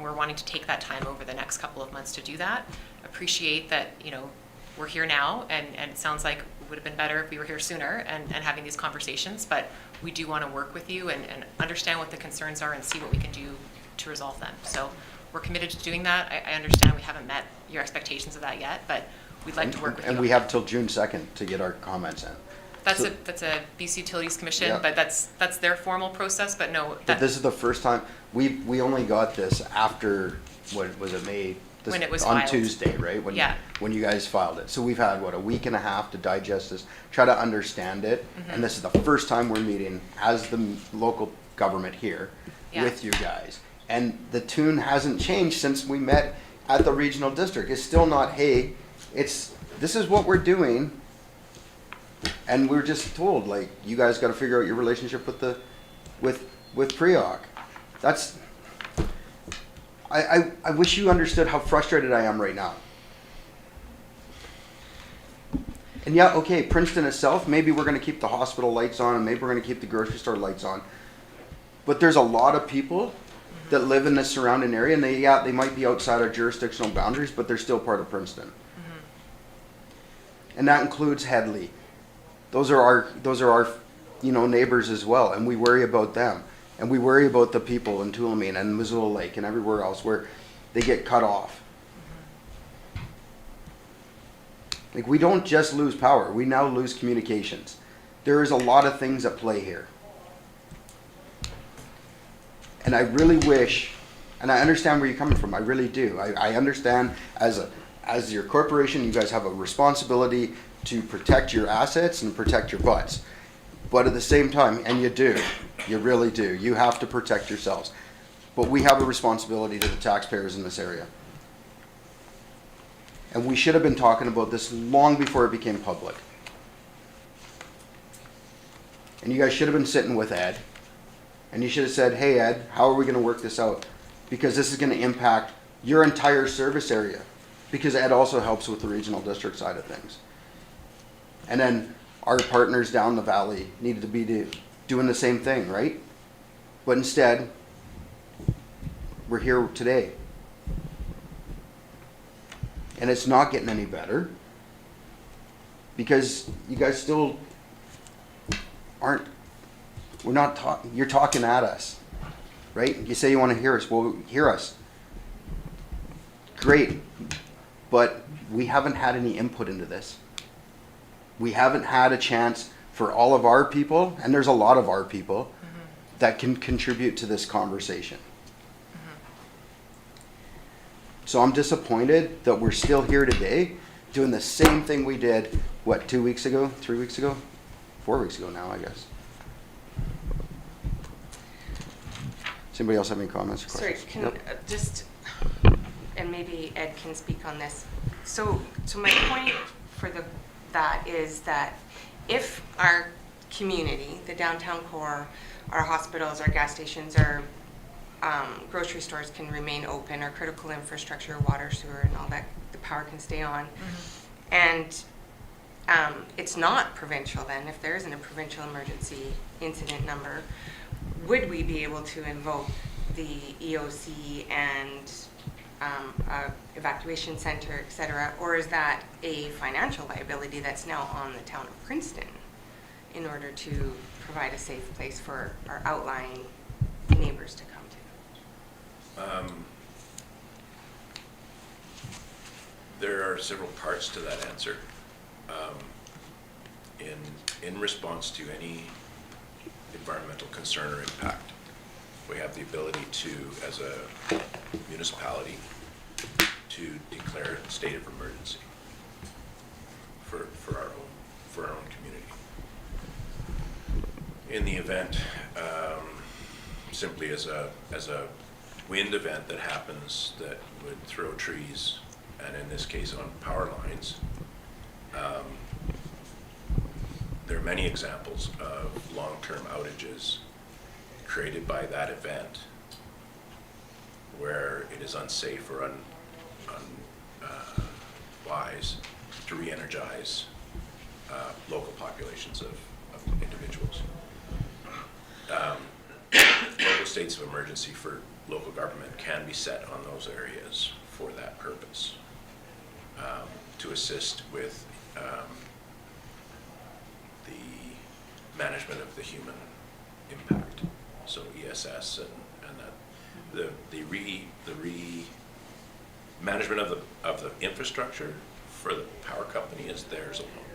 we're wanting to take that time over the next couple of months to do that. Appreciate that, you know, we're here now, and it sounds like it would have been better if we were here sooner and having these conversations, but we do want to work with you and understand what the concerns are and see what we can do to resolve them. So we're committed to doing that. I understand we haven't met your expectations of that yet, but we'd like to work with you. And we have till June 2nd to get our comments in. That's So- a BC Utilities Commission, Yeah. but that's their formal process, but no. But this is the first time, we only got this after, what was it, May? This- When it was on filed. Tuesday, right? Yeah. When you guys filed it. So we've had, what, a week and a half to digest this, try to understand it. Mm-hmm. And this is the first time we're meeting as the local government here Yeah. with you guys. And the tune hasn't changed since we met at the regional district. It's still not, hey, this is what we're doing. And we're just told, like, you guys gotta figure out your relationship with Preoc. That's, I wish you understood how frustrated I am right now. And yeah, okay, Princeton itself, maybe we're gonna keep the hospital lights on and maybe we're gonna keep the grocery store lights on. But there's a lot of people that live in the surrounding area and they might be outside our jurisdictional boundaries, but they're still part of Princeton. And that includes Headley. Those are our, you know, neighbors as well, and we worry about them. And we worry about the people in Tulameen and Missoula Lake and everywhere else where they get cut off. Like, we don't just lose power, we now lose communications. There is a lot of things at play here. And I really wish, and I understand where you're coming from, I really do. I understand as your corporation, you guys have a responsibility to protect your assets and protect your butts. But at the same time, and you really do, you have to protect yourselves. But we have a responsibility to the taxpayers in this area. And we should have been talking about this long before it became public. And you guys should have been sitting with Ed. And you should have said, hey Ed, how are we gonna work this out? Because this is gonna impact your entire service area. Because Ed also helps with the regional district side of things. And then our partners down the valley needed to be doing the same thing, right? But instead, we're here today. And it's not getting any better because you guys still aren't, we're not talking, you're talking at us, right? You say you want to hear us, well, hear us. Great, but we haven't had any input into this. We haven't had a chance for all of our people, and there's a lot of our people, that can contribute to this conversation. So I'm disappointed that we're still here today doing the same thing we did, what, 2 weeks ago, 3 weeks ago? 4 weeks ago now, I guess. Does anybody else have any comments or Sorry, questions? can just, and maybe Ed can speak on this. So my point for that is that if our community, the downtown core, our hospitals, our gas stations, our grocery stores can remain open, our critical infrastructure, water, sewer, and all that, the power can stay on. And it's not provincial then, if there isn't a provincial emergency incident number, would we be able to invoke the EOC and evacuation center, et cetera, or is that a financial liability that's now on the town of Princeton in order to provide a safe place for our outlying neighbors to come to? There are several parts to that answer. In response to any environmental concern or impact, we have the ability to, as a municipality, to declare a state of emergency for our own community. In the event, simply as a wind event that happens that would throw trees, and in this case on power lines, there are many examples of long-term outages created by that event where it is unsafe or unwise to re-energize local populations of individuals. Local states of emergency for local government can be set on those areas for that purpose, to assist with the management of the human impact. So ESS and that the management of the infrastructure for the power company is theirs alone.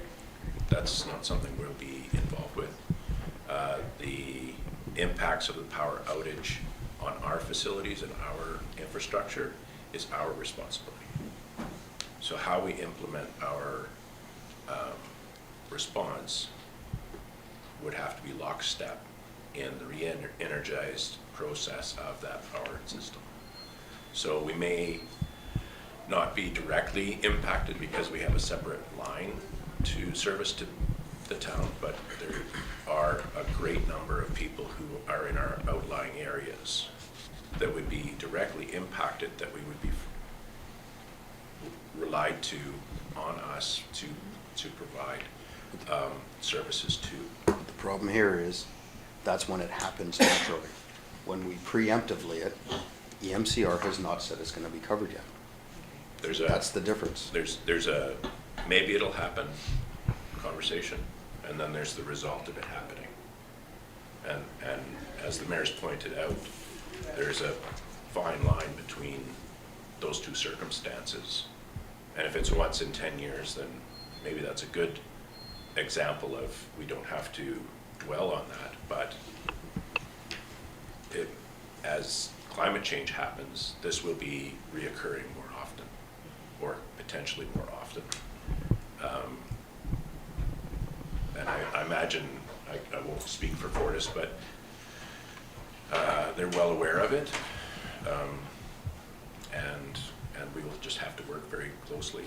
That's not something we'll be involved with. The impacts of the power outage on our facilities and our infrastructure is our responsibility. So how we implement our response would have to be lockstep in the re-energized process of that power system. So we may not be directly impacted because we have a separate line to service to the town, but there are a great number of people who are in our outlying areas that would be directly impacted, that we would be relied to on us to provide services to. The problem here is, that's when it happens naturally. When we preemptively it, EMCR has not said it's gonna be covered yet. That's the difference. There's a maybe it'll happen conversation, and then there's the result of it happening. And as the mayor's pointed out, there's a fine line between those two circumstances. And if it's once in 10 years, then maybe that's a good example of, we don't have to dwell on that, but as climate change happens, this will be reoccurring more often, or potentially more often. And I imagine, I won't speak for Fortis, but they're well aware of it. And we will just have to work very closely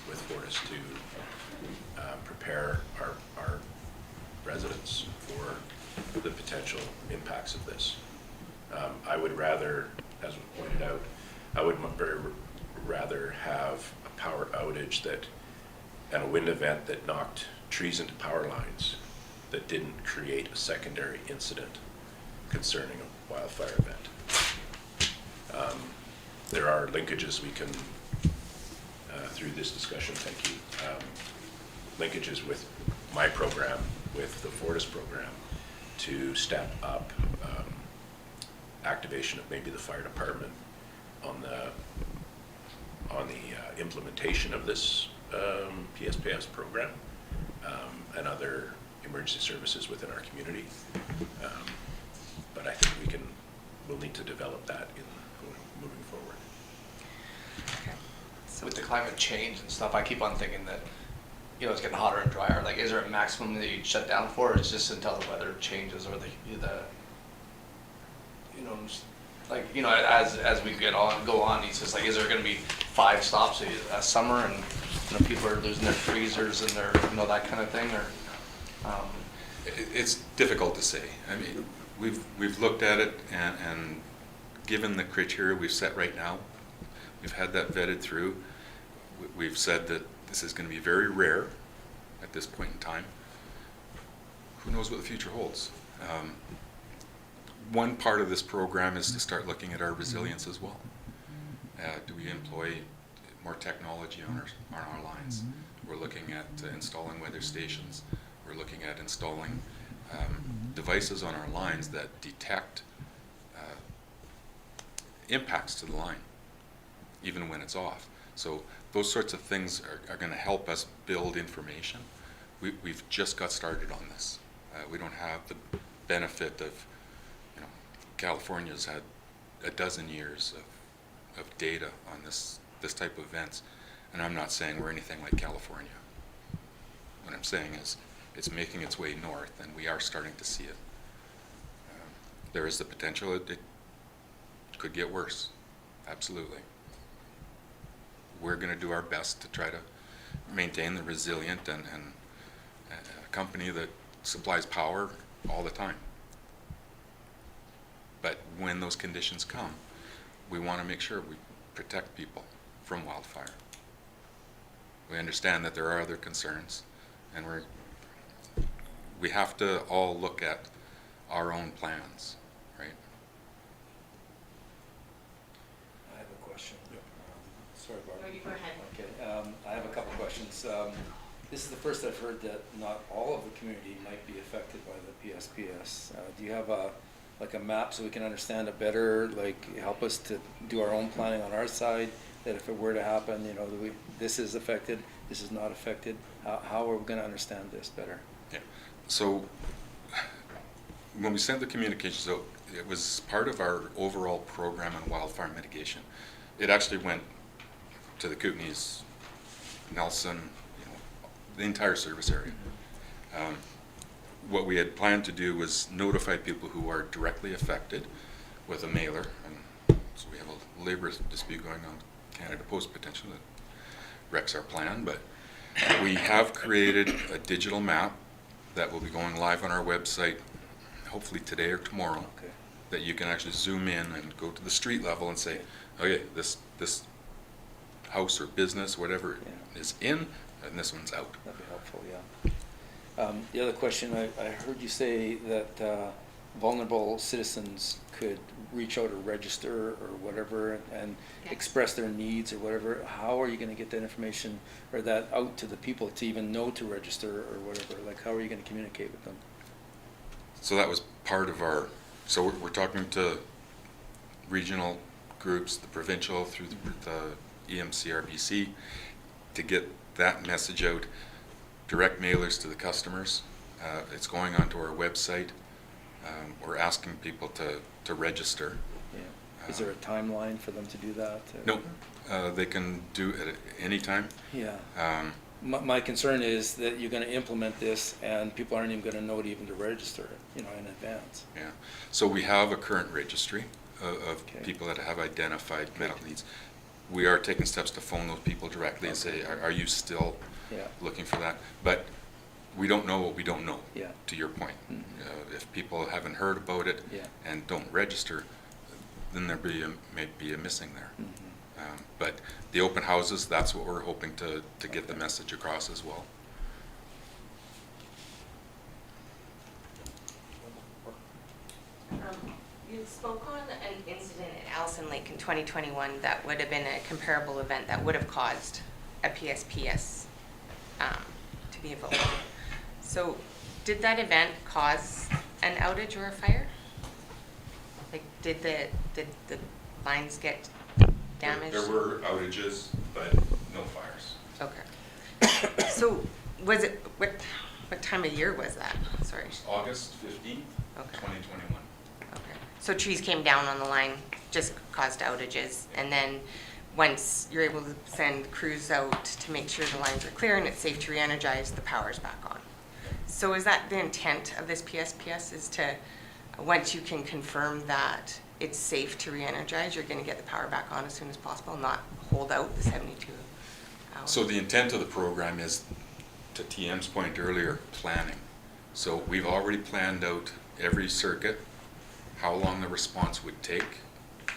with Fortis to prepare our residents for the potential impacts of this. I would rather, as was pointed out, I would very rather have a power outage and a wind event that knocked trees into power lines that didn't create a secondary incident concerning a wildfire event. There are linkages we can, through this discussion, thank you, linkages with my program, with the Fortis program, to step up activation of maybe the fire department on the implementation of this PSPS program, and other emergency services within our community. But I think we'll need to develop that in moving forward. With the climate change and stuff, I keep on thinking that, it's getting hotter and drier. Like, is there a maximum that you'd shut down for, or is it just until the weather changes, or as we go on, it's just like, is there going to be 5 stops a summer, and people are losing their freezers and their, that kind of thing, or? It's difficult to say. I mean, we've looked at it, and given the criteria we've set right now, we've had that vetted through. We've said that this is going to be very rare at this point in time. Who knows what the future holds? One part of this program is to start looking at our resilience as well. Do we employ more technology on our lines? We're looking at installing weather stations. We're looking at installing devices on our lines that detect impacts to the line, even when it's off. So those sorts of things are going to help us build information. We've just got started on this. We don't have the benefit of, you know, California's had a dozen years of data on this type of events, and I'm not saying we're anything like California. What I'm saying is it's making its way north, and we are starting to see it. There is the potential it could get worse, absolutely. We're going to do our best to try to maintain the resilient and a company that supplies power all the time. But when those conditions come, we want to make sure we protect people from wildfire. We understand that there are other concerns, and we have to all look at our own plans, right? I have a question. Sorry, Barbara. No, you go ahead. Okay, I have a couple questions. This is the first I've heard that not all of the community might be affected by the PSPS. Do you have like a map so we can understand it better, like help us to do our own planning on our side, that if it were to happen, you know, this is affected, this is not affected? How are we going to understand this better? Yeah. So when we sent the communications out, it was part of our overall program on wildfire mitigation. It actually went to the Kootenays, Nelson, you know, the entire service area. What we had planned to do was notify people who are directly affected with a mailer, and so we have a labor dispute going on Canada Post potentially that wrecks our plan, but we have created a digital map that will be going live on our website hopefully today or tomorrow. Okay. That you can actually zoom in and go to the street level and say, okay, this house or business, whatever Yeah. is in, and this one's out. That'd be helpful, yeah. The other question, I heard you say that vulnerable citizens could reach out or register or whatever and Yes. express their needs or whatever. How are you going to get that information or that out to the people to even know to register or whatever? Like, how are you going to communicate with them? So that was part of our, so we're talking to regional groups, the provincial through the EMCRBC to get that message out, direct mailers to the customers. It's going onto our website. We're asking people to register. Yeah. Is there a timeline for them to do that? No, they can do it at any time. Yeah. Um, My concern is that you're going to implement this and people aren't even going to know to register it, you know, in advance. Yeah, so we have a current registry of Okay. people that have identified medical needs. We are taking steps to phone those people directly and say, are you still Yeah. looking for that? But we don't know what we don't know, Yeah. to your point. Mhm. If people haven't heard about it Yeah. and don't register, then there may be a missing there. Mhm. But the open houses, that's what we're hoping to get the message across as well. You spoke on an incident at Allison Lake in 2021 that would have been a comparable event that would have caused a PSPS to be invoked. So did that event cause an outage or a fire? Like, did the lines get damaged? There were outages, but no fires. Okay. So was it, what time of year was that? Sorry. August 15th, Okay. 2021. Okay. So trees came down on the line, just caused outages, and then once you're able to send crews out to make sure the lines are clear and it's safe to re-energize, the power's back on. So is that the intent of this PSPS, is to, once you can confirm that it's safe to re-energize, you're gonna get the power back on as soon as possible, not hold out the 72 hours? So the intent of the program is, to TM's point earlier, planning. So we've already planned out every circuit, how long the response would take,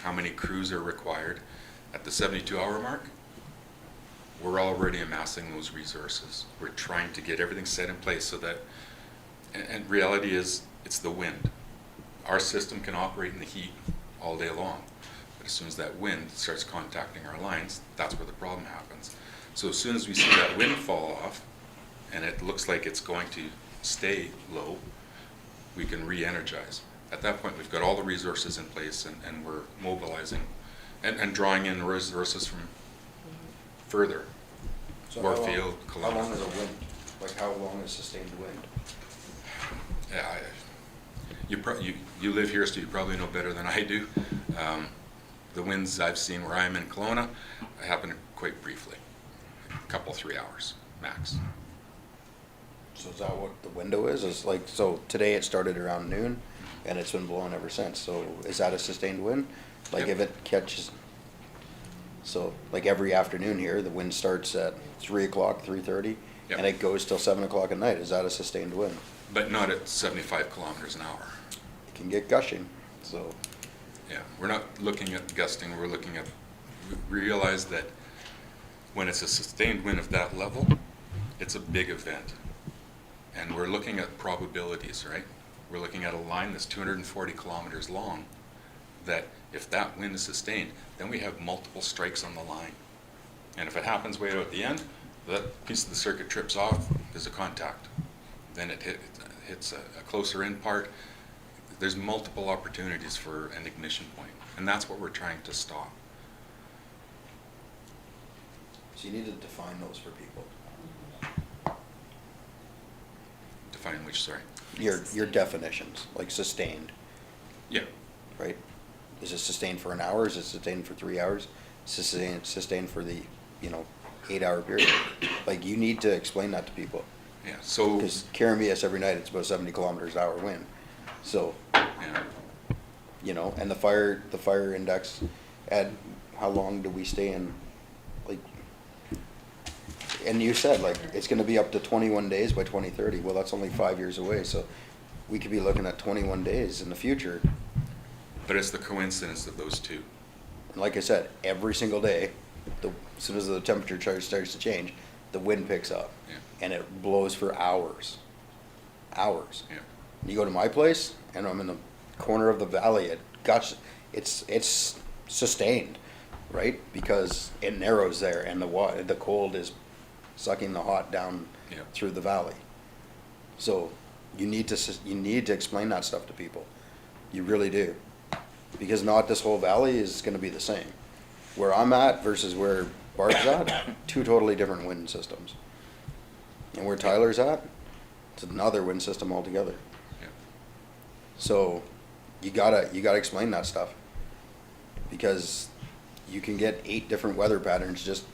how many crews are required. At the 72-hour mark, we're already amassing those resources. We're trying to get everything set in place so that, and reality is, it's the wind. Our system can operate in the heat all day long, but as soon as that wind starts contacting our lines, that's where the problem happens. So as soon as we see that wind fall off, and it looks like it's going to stay low, we can re-energize. At that point, we've got all the resources in place, and we're mobilizing and drawing in resources from further. So Warfield, how long Columbus. is a wind? Like how long is sustained wind? Yeah, you live here, so you probably know better than I do. The winds I've seen where I'm in Kelowna happen quite briefly, a couple, 3 hours max. So is that what the window is? Is like, so today it started around noon and it's been blowing ever since. So is that a sustained wind? Like Yep. if it catches, so like every afternoon here, the wind starts at 3 o'clock, 3:30, Yep. and it goes till 7 o'clock at night. Is that a sustained wind? But not at 75 kilometers an hour. It can get gushing, so. Yeah, we're not looking at gusting, we're looking at, we realize that when it's a sustained wind of that level, it's a big event. And we're looking at probabilities, right? We're looking at a line that's 240 kilometers long, that if that wind is sustained, then we have multiple strikes on the line. And if it happens way out at the end, that piece of the circuit trips off, there's a contact. Then it hits a closer in part. There's multiple opportunities for an ignition point, and that's what we're trying to stop. So you need to define those for people. Define which, sorry. Your definitions, like sustained, Yeah, right? Is it sustained for an hour? Is it sustained for 3 hours? Sustained for the, 8-hour period? Like, you need to explain that to people. yeah, so, Because Karameas every night, it's about 70 kilometers an hour wind. So, yeah, and the fire index, at how long do we stay in, like, and you said, like, it's gonna be up to 21 days by 2030. Well, that's only 5 years away, so we could be looking at 21 days in the future. but it's the coincidence of those two. And like I said, every single day, as soon as the temperature starts to change, the wind picks up. Yeah. And it blows for hours. Hours. Yeah, You go to my place, and I'm in the corner of the valley. It's sustained, right? Because it narrows there, and the cold is sucking the hot down Yeah. through the valley. So you need to explain that stuff to people. You really do, because not this whole valley is going to be the same. Where I'm at versus where Barb's at, two totally different wind systems. And where Tyler's at, it's another wind system altogether. yeah. So you gotta explain that stuff, because you can get 8 different weather patterns just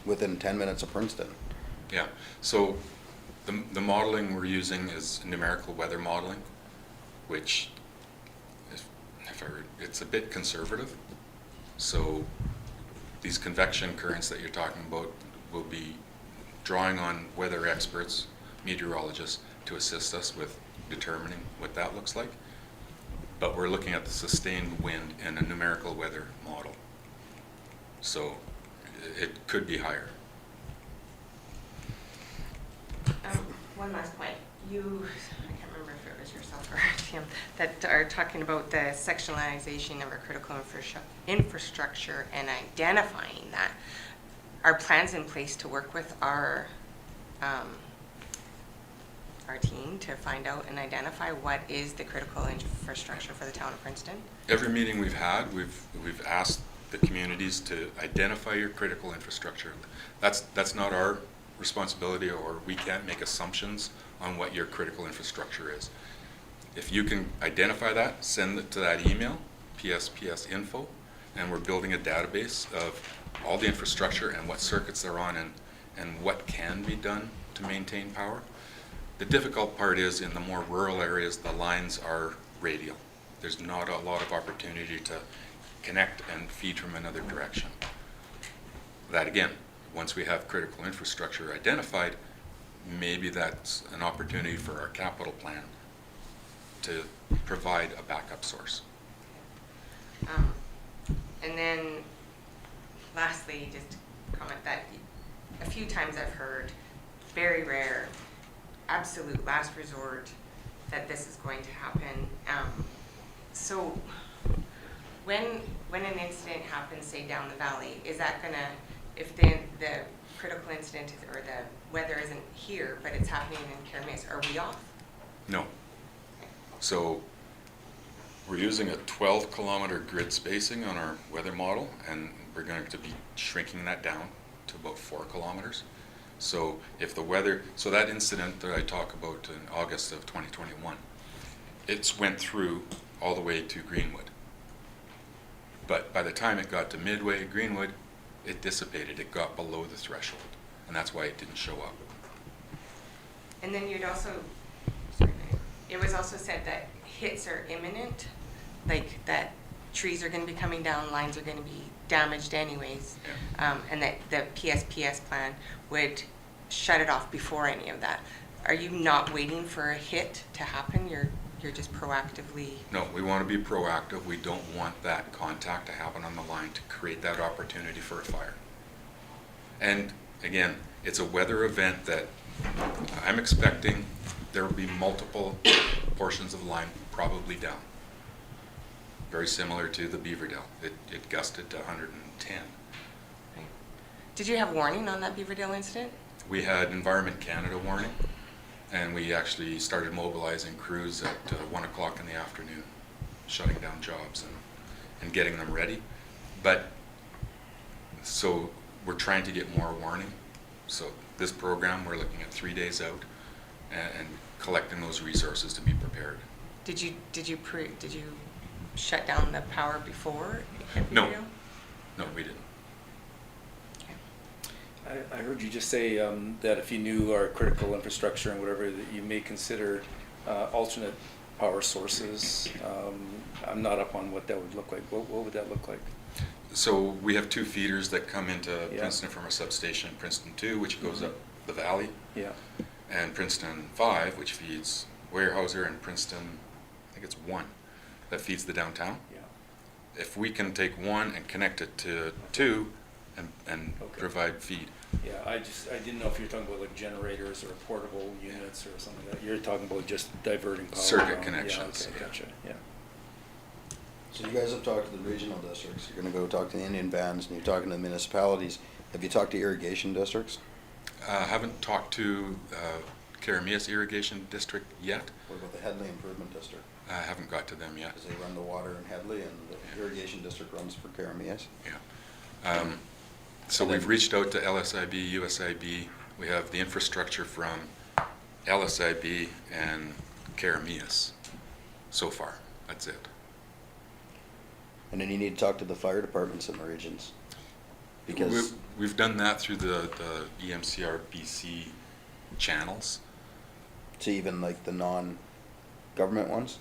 within 10 minutes of Princeton. Yeah, so the modeling we're using is numerical weather modeling, which, it's a bit conservative. So these convection currents that you're talking about will be drawing on weather experts, meteorologists, to assist us with determining what that looks like. But we're looking at the sustained wind in a numerical weather model. So it could be higher. One last point. I can't remember if it was yourself or Tim, that are talking about the sectionalization of our critical infrastructure and identifying that. Are plans in place to work with our team to find out and identify what is the critical infrastructure for the town of Princeton? Every meeting we've had, we've asked the communities to identify your critical infrastructure. That's not our responsibility, or we can't make assumptions on what your critical infrastructure is. If you can identify that, send it to that email, PSPS info, and we're building a database of all the infrastructure and what circuits they're on and what can be done to maintain power. The difficult part is in the more rural areas, the lines are radial. There's not a lot of opportunity to connect and feed from another direction. That again, once we have critical infrastructure identified, maybe that's an opportunity for our capital plan to provide a backup source. And then lastly, just to comment that a few times I've heard, very rare, absolute last resort, that this is going to happen. So when an incident happens, say down the valley, is that gonna, if the critical incident is, or the weather isn't here, but it's happening in Keremeos, are we off? No. So we're using a 12-kilometer grid spacing on our weather model, and we're going to be shrinking that down to about 4 kilometers. So if the weather, so that incident that I talk about in August of 2021, it's went through all the way to Greenwood. But by the time it got to Midway, Greenwood, it dissipated. It got below the threshold, and that's why it didn't show up. And then you'd also, sorry, it was also said that hits are imminent, like that trees are going to be coming down, lines are going to be damaged anyways, and that the PSPS plan would shut it off before any of that. Are you not waiting for a hit to happen? You're just proactively? No, we want to be proactive. We don't want that contact to happen on the line to create that opportunity for a fire. And again, it's a weather event that I'm expecting there will be multiple portions of the line probably down. Very similar to the Beaverdale. It gusted to 110. Right. Did you have warning on that Beaverdale incident? We had Environment Canada warning, and we actually started mobilizing crews at 1 o'clock in the afternoon, shutting down jobs and getting them ready. But so we're trying to get more warning. So this program, we're looking at 3 days out and collecting those resources to be prepared. Did you shut down the power before? No. Beaverdale? No, we didn't. Okay. I heard you just say that if you knew our critical infrastructure and whatever, that you may consider alternate power sources. I'm not up on what that would look like. What would that look like? So we have 2 feeders that come into Yeah. Princeton from our substation, Princeton 2, which goes up the valley, Yeah. and Princeton 5, which feeds Weyerhaeuser, and Princeton, I think it's 1, that feeds the downtown. Yeah. If we can take 1 and connect it to 2 and Okay. provide feed. Yeah, I didn't know if you were talking about like generators or portable units or something like that. You're talking about just diverting power. Circuit around. connections, Yeah, okay, yeah. gotcha, yeah. So you guys have talked to the regional districts, you're gonna go talk to the Indian bands, and you're talking to the municipalities. Have you talked to irrigation districts? Haven't talked to Keremeos Irrigation District yet. What about the Headley Improvement District? I haven't got to them yet. Because they run the water in Headley, and the irrigation district runs for Keremeos. Yeah. So we've reached out to LSIB, USIB. We have the infrastructure from LSIB and Keremeos so far. That's it. And then you need to talk to the fire departments in the regions. Because, We've done that through the EMCRBC channels. to even like the non-government ones.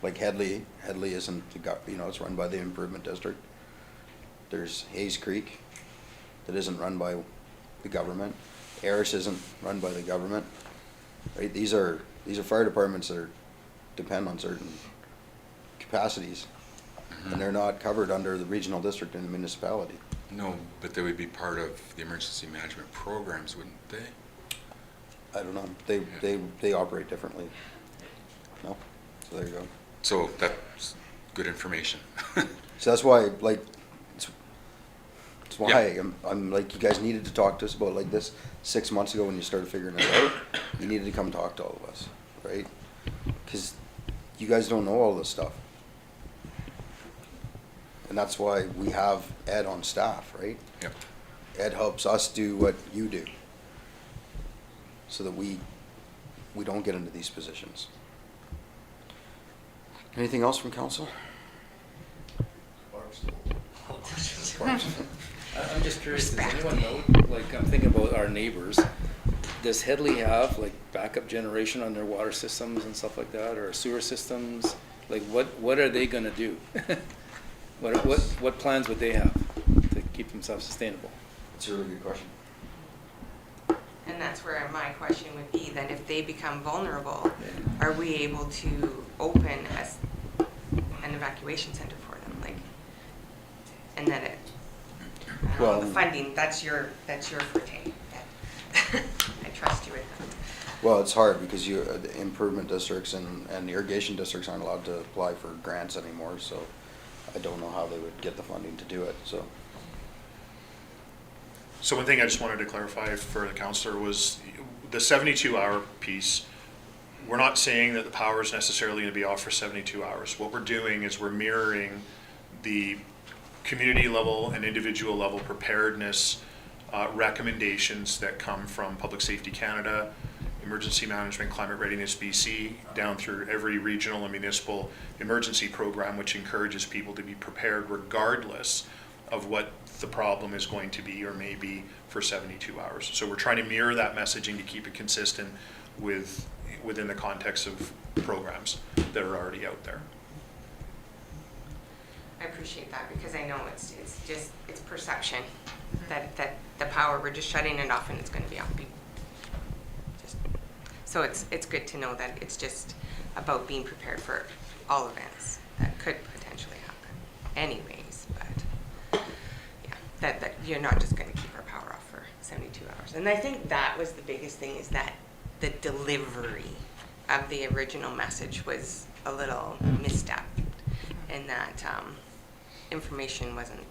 Like Headley isn't, it's run by the improvement district. There's Hayes Creek that isn't run by the government. Ayers isn't run by the government, right? These are fire departments that depend on certain capacities, and they're not covered under the regional district in the municipality. No, but they would be part of the emergency management programs, wouldn't they? I don't know, they operate differently. No? So there you go. So that's good information. So that's why, like, it's why Yeah. I'm like, you guys needed to talk to us about like this 6 months ago when you started figuring it out. You needed to come talk to all of us, right? Because you guys don't know all this stuff. And that's why we have Ed on staff, right? Yep. Ed helps us do what you do, so that we don't get into these positions. Anything else from council? I'm just curious, does anyone know, like, I'm thinking about our neighbors, does Headley have like backup generation on their water systems and stuff like that, or sewer systems? Like, what are they gonna do? What plans would they have to keep themselves sustainable? That's a really good question. And that's where my question would be, then if they become vulnerable, are we able to open an evacuation center for them? Like, and that it, Well- the funding, that's your forte. I trust you with that. Well, it's hard because the improvement districts and irrigation districts aren't allowed to apply for grants anymore, so I don't know how they would get the funding to do it, so. So one thing I just wanted to clarify for the counselor was the 72-hour piece. We're not saying that the power is necessarily going to be off for 72 hours. What we're doing is we're mirroring the community level and individual level preparedness recommendations that come from Public Safety Canada, Emergency Management, Climate Readiness BC, down through every regional and municipal emergency program, which encourages people to be prepared regardless of what the problem is going to be or may be for 72 hours. So we're trying to mirror that messaging to keep it consistent within the context of programs that are already out there. I appreciate that because I know it's perception that the power, we're just shutting it off and it's gonna be off. So it's good to know that it's just about being prepared for all events that could potentially happen anyways, but yeah, that you're not just gonna keep our power off for 72 hours. And I think that was the biggest thing, is that the delivery of the original message was a little misstepped, and that information wasn't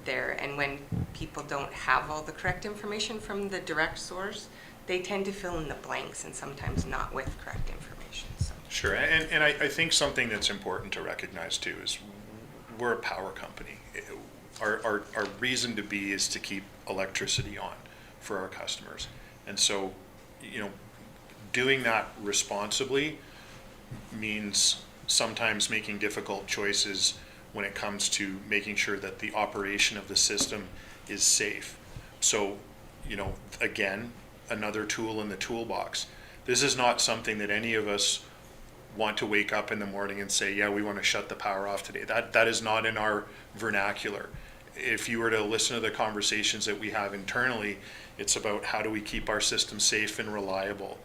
there. And when people don't have all the correct information from the direct source, they tend to fill in the blanks and sometimes not with correct information. So. Sure, and I think something that's important to recognize too is we're a power company. Our reason to be is to keep electricity on for our customers. And so, doing that responsibly means sometimes making difficult choices when it comes to making sure that the operation of the system is safe. So, again, another tool in the toolbox. This is not something that any of us want to wake up in the morning and say, yeah, we want to shut the power off today. That is not in our vernacular. If you were to listen to the conversations that we have internally, it's about how do we keep our system safe and reliable.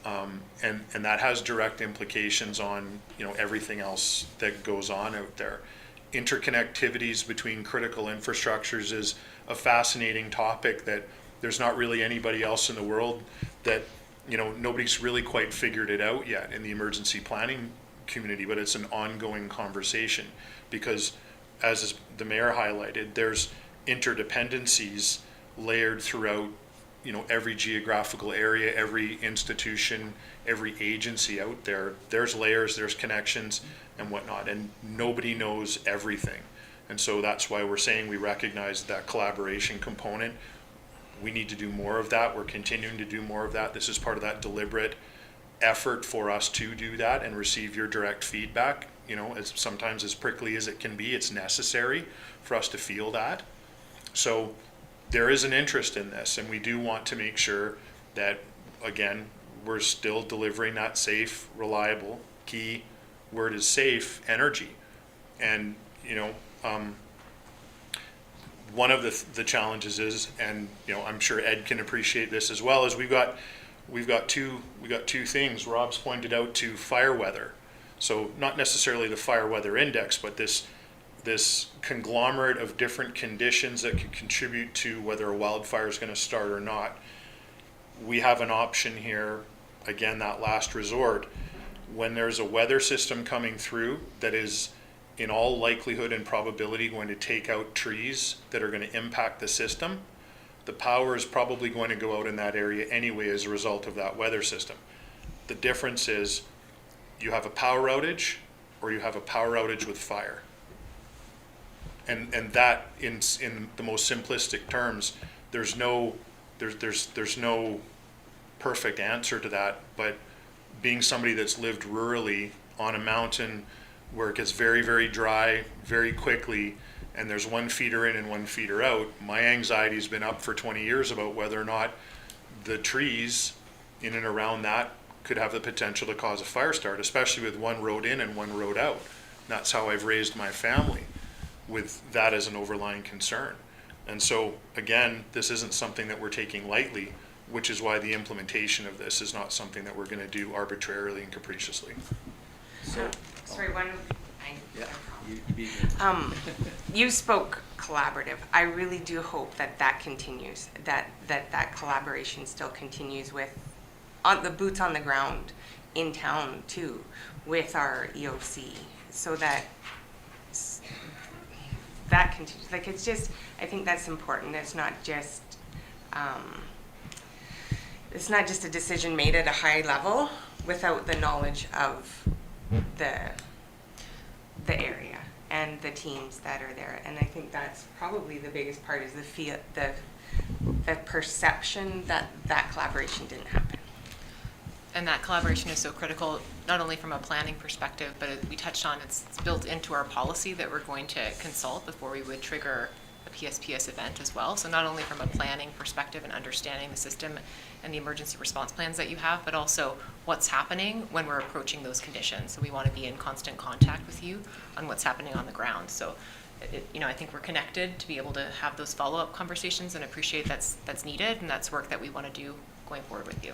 And that has direct implications on everything else that goes on out there. Interconnectivities between critical infrastructures is a fascinating topic that there's not really anybody else in the world that nobody's really quite figured it out yet in the emergency planning community, but it's an ongoing conversation because, as the mayor highlighted, there's interdependencies layered throughout every geographical area, every institution, every agency out there. There's layers, there's connections and whatnot, and nobody knows everything. And so that's why we're saying we recognize that collaboration component. We need to do more of that. We're continuing to do more of that. This is part of that deliberate effort for us to do that and receive your direct feedback. As sometimes as prickly as it can be, it's necessary for us to feel that. So there is an interest in this, and we do want to make sure that, again, we're still delivering that safe, reliable, key word is safe, energy. And, one of the challenges is, and I'm sure Ed can appreciate this as well, is we've got two things. Rob's pointed out to fire weather. So not necessarily the fire weather index, but this conglomerate of different conditions that could contribute to whether a wildfire is going to start or not. We have an option here, again, that last resort, when there's a weather system coming through that is in all likelihood and probability going to take out trees that are going to impact the system, the power is probably going to go out in that area anyway as a result of that weather system. The difference is you have a power outage or you have a power outage with fire. And that in the most simplistic terms, there's no perfect answer to that, but being somebody that's lived rurally on a mountain where it gets very, very dry very quickly and there's one feeder in and one feeder out, my anxiety's been up for 20 years about whether or not the trees in and around that could have the potential to cause a fire start, especially with one road in and one road out. That's how I've raised my family, with that as an overlying concern. And so, again, this isn't something that we're taking lightly, which is why the implementation of this is not something that we're going to do arbitrarily and capriciously. Sorry, one. Yeah, You beat me. You spoke collaborative. I really do hope that that continues, that collaboration still continues with on the boots on the ground in town too, with our EOC, so that that continues. Like, it's just, I think that's important. It's not just a decision made at a high level without the knowledge of the area and the teams that are there. And I think that's probably the biggest part, is the perception that that collaboration didn't happen. And that collaboration is so critical, not only from a planning perspective, but we touched on it's built into our policy that we're going to consult before we would trigger a PSPS event as well. So not only from a planning perspective and understanding the system and the emergency response plans that you have, but also what's happening when we're approaching those conditions. So we want to be in constant contact with you on what's happening on the ground. So, I think we're connected to be able to have those follow-up conversations, and appreciate that's needed, and that's work that we want to do going forward with you.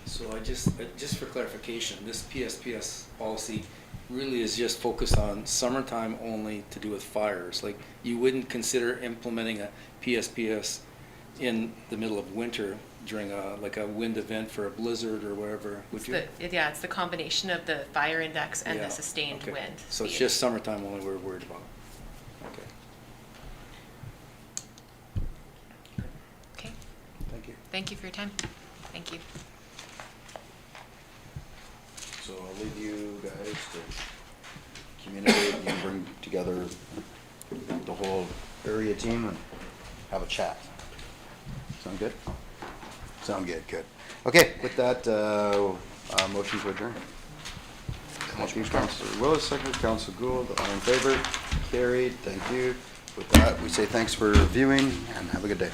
So just for clarification, this PSPS policy really is just focused on summertime only to do with fires. Like, you wouldn't consider implementing a PSPS in the middle of winter during a wind event for a blizzard or whatever, would you? It's the combination of the fire index and Yeah, the sustained okay. wind. So it's speed. just summertime only we're worried about. Okay. Okay, Thank you. thank you for your time. Thank you. So I'll leave you guys to communicate and bring together the whole area team and have a chat. Sound good? Sound good, good. Okay, with that, motion to adjourn. Thank you, Councilor Willis, second, Councilor Gould, all in favor? Carried, thank you. With that, we say thanks for viewing and have a good day.